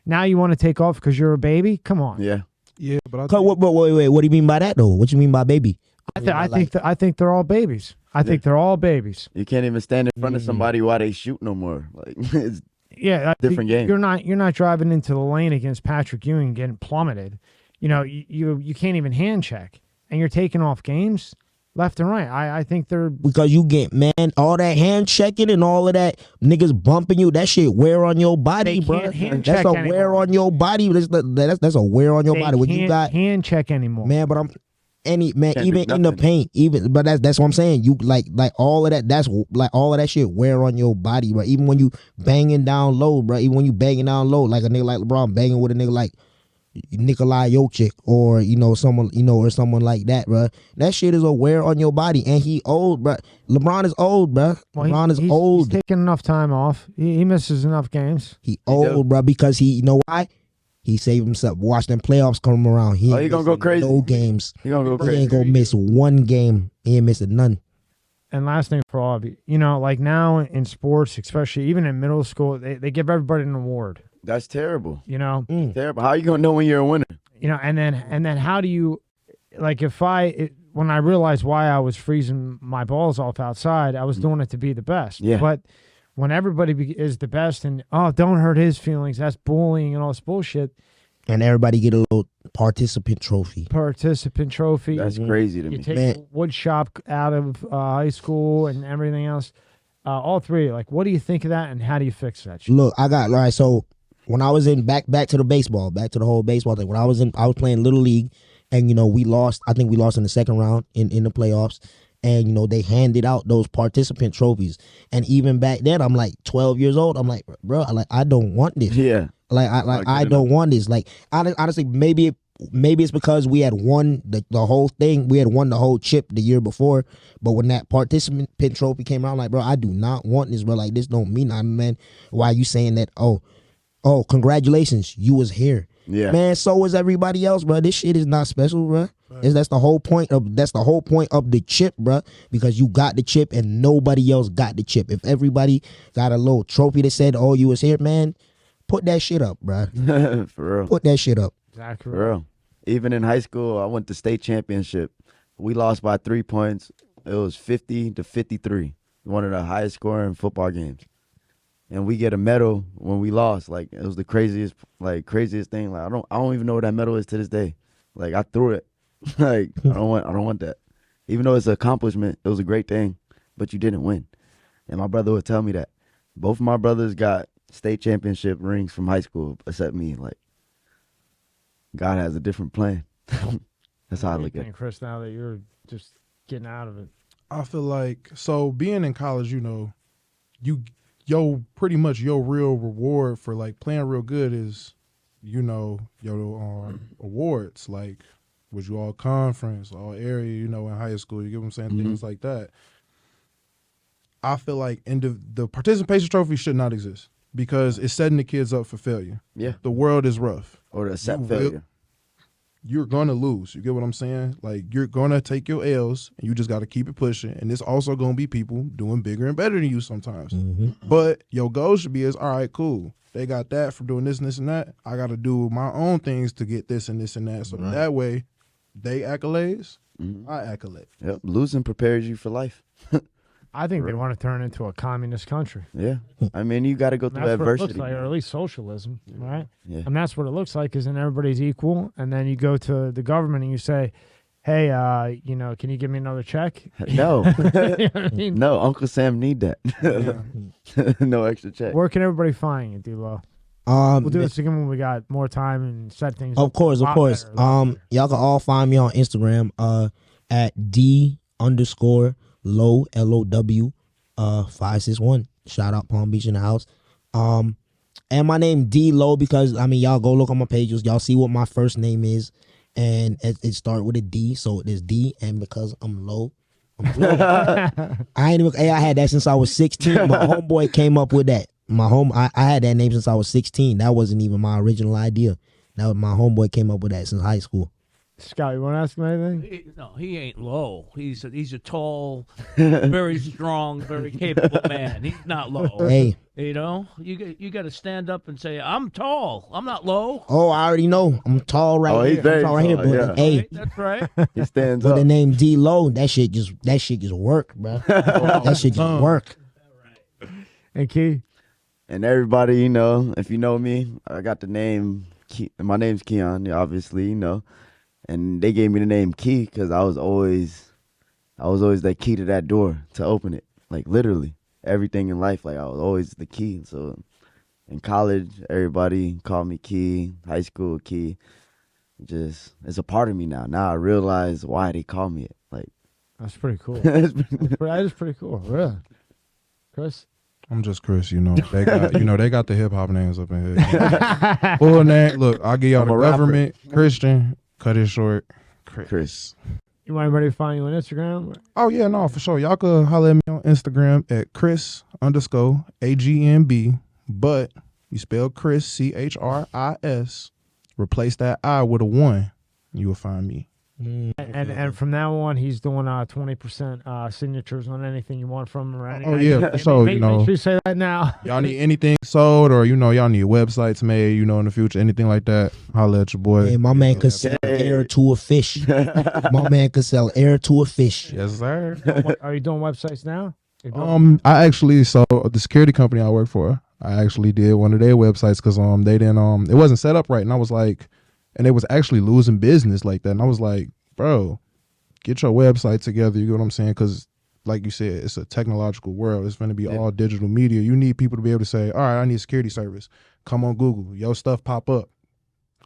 Now you want to take off because you're a baby? Come on. Yeah. Yeah, but Wait. What do you mean by that though? What you mean by baby? I think they're all babies. I think they're all babies. You can't even stand in front of somebody while they shoot no more. Like it's Yeah, different game. You're not driving into the lane against Patrick Ewing and getting plummeted. You know, you can't even hand check, and you're taking off games left and right. I think they're because you get all that hand checking and all of that niggas bumping you. That shit wear on your body, bro. That's a wear on your body. That's a wear on your body. What you got hand check anymore, man? But Any man, Can't even do in the nothing. paint, even but that's what I'm saying. You like all of that. That's like all of that shit wear on your body, bro. Even when you banging down low, bro. Even when you banging down low, like a nigga like LeBron banging with a nigga like Nikolai Jokic, or someone or someone like that, bro. That shit is a wear on your body, and he old, bro. LeBron is old, bro. Well, LeBron is he's old. He's taking enough time off. He misses enough games. He old, bro, because you know why? He saved himself. Watch them playoffs come around. He he gonna go crazy. No games. He gonna go He crazy. ain't gonna miss one game. He ain't missing none. And last thing for all of you, like now in sports, especially even in middle school, they give everybody an award. That's terrible. Terrible. How are you gonna know when you're a winner? And then how do you, like, when I realized why I was freezing my balls off outside, I was doing it to be the best. Yeah. But when everybody is the best and, don't hurt his feelings, that's bullying and all this bullshit. And everybody get a little participant trophy. That's crazy to You me. take wood shop out of high school and everything else. All three, like, what do you think of that and how do you fix that shit? Look, so when I was in back to the whole baseball thing, I was playing Little League, and we lost. I think we lost in the second round in the playoffs. And they handed out those participant trophies. And even back then, I'm like 12 years old. I'm like, bro, I don't want this. Yeah. I don't want this. Like, honestly, maybe it's because we had won the whole thing. We had won the whole chip the year before. But when that participant trophy came around, I'm like, bro, I do not want this, bro. Like, this don't mean nothing, man. Why are you saying that? Oh, congratulations, you was here. Yeah. Man, so was everybody else, bro. This shit is not special, bro. Right. That's the whole point of the chip, bro. Because you got the chip and nobody else got the chip. If everybody got a little trophy that said, "Oh, you was here," man, put that shit up, bro. For real. Put that shit up. Exactly. For real. Even in high school, I went to state championship. We lost by 3 points. It was 50-53. One of the highest scoring football games. And we get a medal when we lost. Like, it was the craziest thing. Like, I don't even know what that medal is to this day. Like, I threw it. Like, I don't want that. Even though it's an accomplishment, it was a great thing, but you didn't win. And my brother would tell me that. Both of my brothers got state championship rings from high school, except me. Like, God has a different plan. That's how I look at it. Chris, now that you're just getting out of it. I feel like, so being in college, pretty much your real reward for like playing real good is, your awards, like was you all conference, all area, in high school, you get what I'm saying? Things like that. I feel like the participation trophy should not exist because it's setting the kids up for failure. Yeah. The world is rough. Or to accept failure. You're going to lose. You get what I'm saying? Like, you're going to take your L's, and you just got to keep it pushing. And there's also going to be people doing bigger and better than you sometimes. Mm-hmm. But your goal should be all right, cool. They got that from doing this and this and that. I got to do my own things to get this and this and that. So that way, they accolades, I accolade. Yep. Losing prepares you for life. I think they want to turn into a communist country. Yeah. I mean, you got to go through That's adversity. what it looks like, or at least socialism, right? Yeah. And that's what it looks like, is then everybody's equal, and then you go to the government and you say, hey, can you give me another check? No. You know what I mean? No, Uncle Sam need that. No extra check. Where can everybody find you, D-Lo? We'll do this again when we got more time and set things up. Of course. Better. Y'all can all find me on Instagram at D_low, LOW 561. Shout out Palm Beach in the house. And my name D-Low because y'all go look on my pages, y'all see what my first name is, and it start with a D, so it is D, and because I'm low. I had that since I was 16. My homeboy came up with that. I had that name since I was 16. That wasn't even my original idea. That was my homeboy came up with that since high school. Scott, you want to ask him anything? No, he ain't low. He's a tall, very strong, very capable man. He's not low. Hey, you got to stand up and say, "I'm tall. I'm not low." Oh, I already know. I'm tall right here. He's very I'm tall right here, tall, but yeah. hey, Right? That's right. He stands with up. the name D-Low, that shit just work, bro. That shit just work. And Key? And everybody, if you know me, I got the name. My name's Keyon, obviously, And they gave me the name Key because I was always that key to that door to open it. Like, literally, everything in life, like, I was always the key. So in college, everybody called me Key. High school, Key. just it's a part of me now. Now I realize why they call me it. Like That's pretty cool. That is pretty cool. Really, Chris. I'm just Chris, you know. They got they got the hip hop names up in here. Full name. Look, I'll give y'all the government. Christian. Cut it short. Chris. You want everybody to find you on Instagram? Oh yeah, no, for sure. Y'all could holler at me on Instagram at Chris_AGMB. But you spell Chris CHRIS. Replace that I with a 1. You will find me. And from now on, he's doing 20% signatures on anything you want from him. Right? Oh yeah, so make sure you say that now. Y'all need anything sold, or y'all need websites made, in the future, anything like that. Holla at your boy. Hey, my man could sell air to a fish. My man could sell air to a fish. Yes, sir. Are you doing websites now? I actually the security company I work for. I actually did one of their websites because they didn't it wasn't set up right, and I was like. And they was actually losing business like that. And I was like, bro, get your website together. You know what I'm saying? Because like you said, it's a technological world. It's going to be all digital media. You need people to be able to say, all right, I need a security service. Come on Google. Your stuff pop up.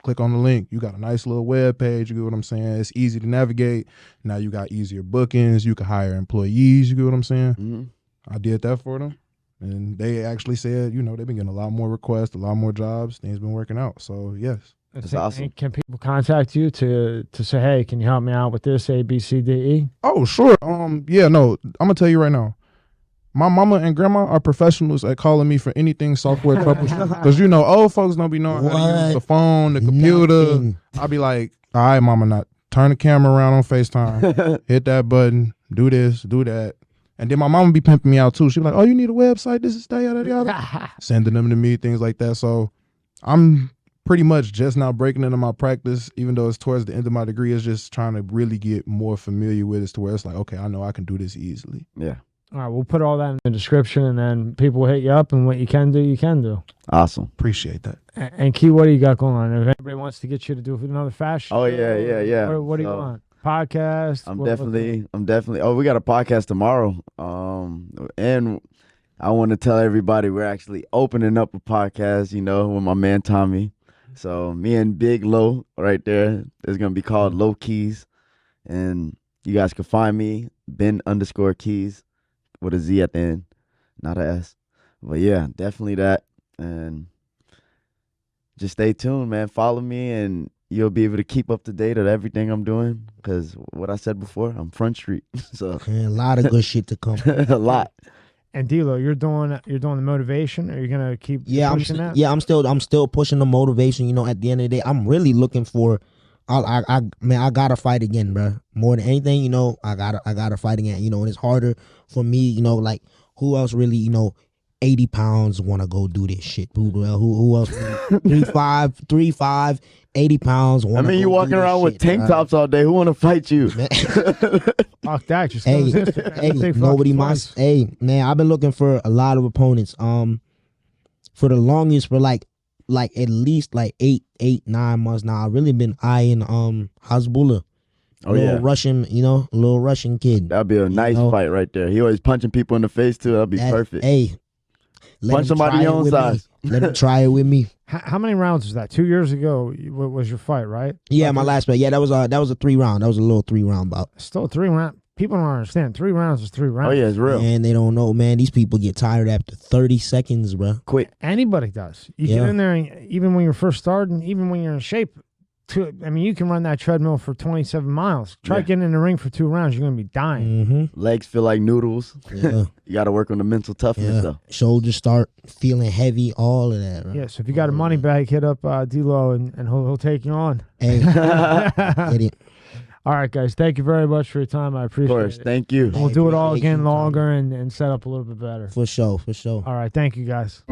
Click on the link. You got a nice little web page. You get what I'm saying? It's easy to navigate. Now you got easier bookings. You can hire employees. You get what I'm saying? Mm-hmm. I did that for them. And they actually said, they've been getting a lot more requests, a lot more jobs. Things been working out. So, yes. That's awesome. Can people contact you to say, hey, can you help me out with this, A, B, C, D, E? Oh, sure. Yeah, no, I'm going to tell you right now. My mama and grandma are professionals at calling me for anything software troubleshooting. Because, old folks don't be knowing how to use the phone, the computer. Nothing. I'll be like, all right, mama, not turn the camera around on FaceTime. Hit that button. Do this, do that. And then my mama be pimping me out, too. She be like, oh, you need a website? This is that, yada, yada. Sending them to me, things like that. So I'm pretty much just now breaking into my practice, even though it's towards the end of my degree. It's just trying to really get more familiar with it to where it's like, okay, I know I can do this easily. Yeah. All right, we'll put all that in the description, and then people will hit you up, and what you can do, you can do. Awesome. Appreciate that. And Key, what do you got going on? If anybody wants to get you to do another fashion, oh yeah. What do you want? Podcast? I'm definitely. Oh, we got a podcast tomorrow. And I want to tell everybody we're actually opening up a podcast. with my man Tommy. So me and Big Low right there is gonna be called Low Keys, and you guys can find me Ben_Keys with a Z at the end, not a S. But yeah, definitely that, and just stay tuned, man. Follow me, and you'll be able to keep up to date with everything I'm doing. Because what I said before, I'm Front Street, so a lot of good shit to come. A lot. And D-Lo, you're doing the motivation. Are you gonna keep pushing that? Yeah, I'm still pushing the motivation. At the end of the day, I'm really looking for. I gotta fight again, bro. More than anything, I gotta fight again. And it's harder for me. Like who else really, 80 pounds want to go do this shit? Who else? 3'5", 80 pounds. You walking around with tank tops all day. Who want to fight you? Fuck that. Just nobody must. Hey, man, I've been looking for a lot of opponents. For the longest, for like at least 8, 9 months now. I've really been eyeing Hasbullah. Little Russian kid. That'd be a nice fight right there. He always punching people in the face too. That'd be perfect. Hey, punch somebody your own size. Let him try it with me. How many rounds was that? 2 years ago was your fight, right? Yeah, my last fight. Yeah, that was a 3 round. That was a little 3 round bout. Still 3 round. People don't understand. 3 rounds is 3 rounds. Oh yeah, it's real. And they don't know, man. These people get tired after 30 seconds, bro. Quick. Anybody does. You get in there, and even when you're first starting, even when you're in shape. You can run that treadmill for 27 miles. Try getting in the ring for 2 rounds. You're going to be dying. Mm-hmm. Legs feel like noodles. Yeah. You got to work on the mental toughness, though. Shoulders start feeling heavy, all of that. Right? Yeah, so if you got a money bag, hit up D-Lo, and he'll take you on. Hey, get it. All right, guys. Thank you very much for your time. I appreciate it. Of course. Thank you. We'll do it all again longer and set up a little bit better. For sure. All right. Thank you, guys.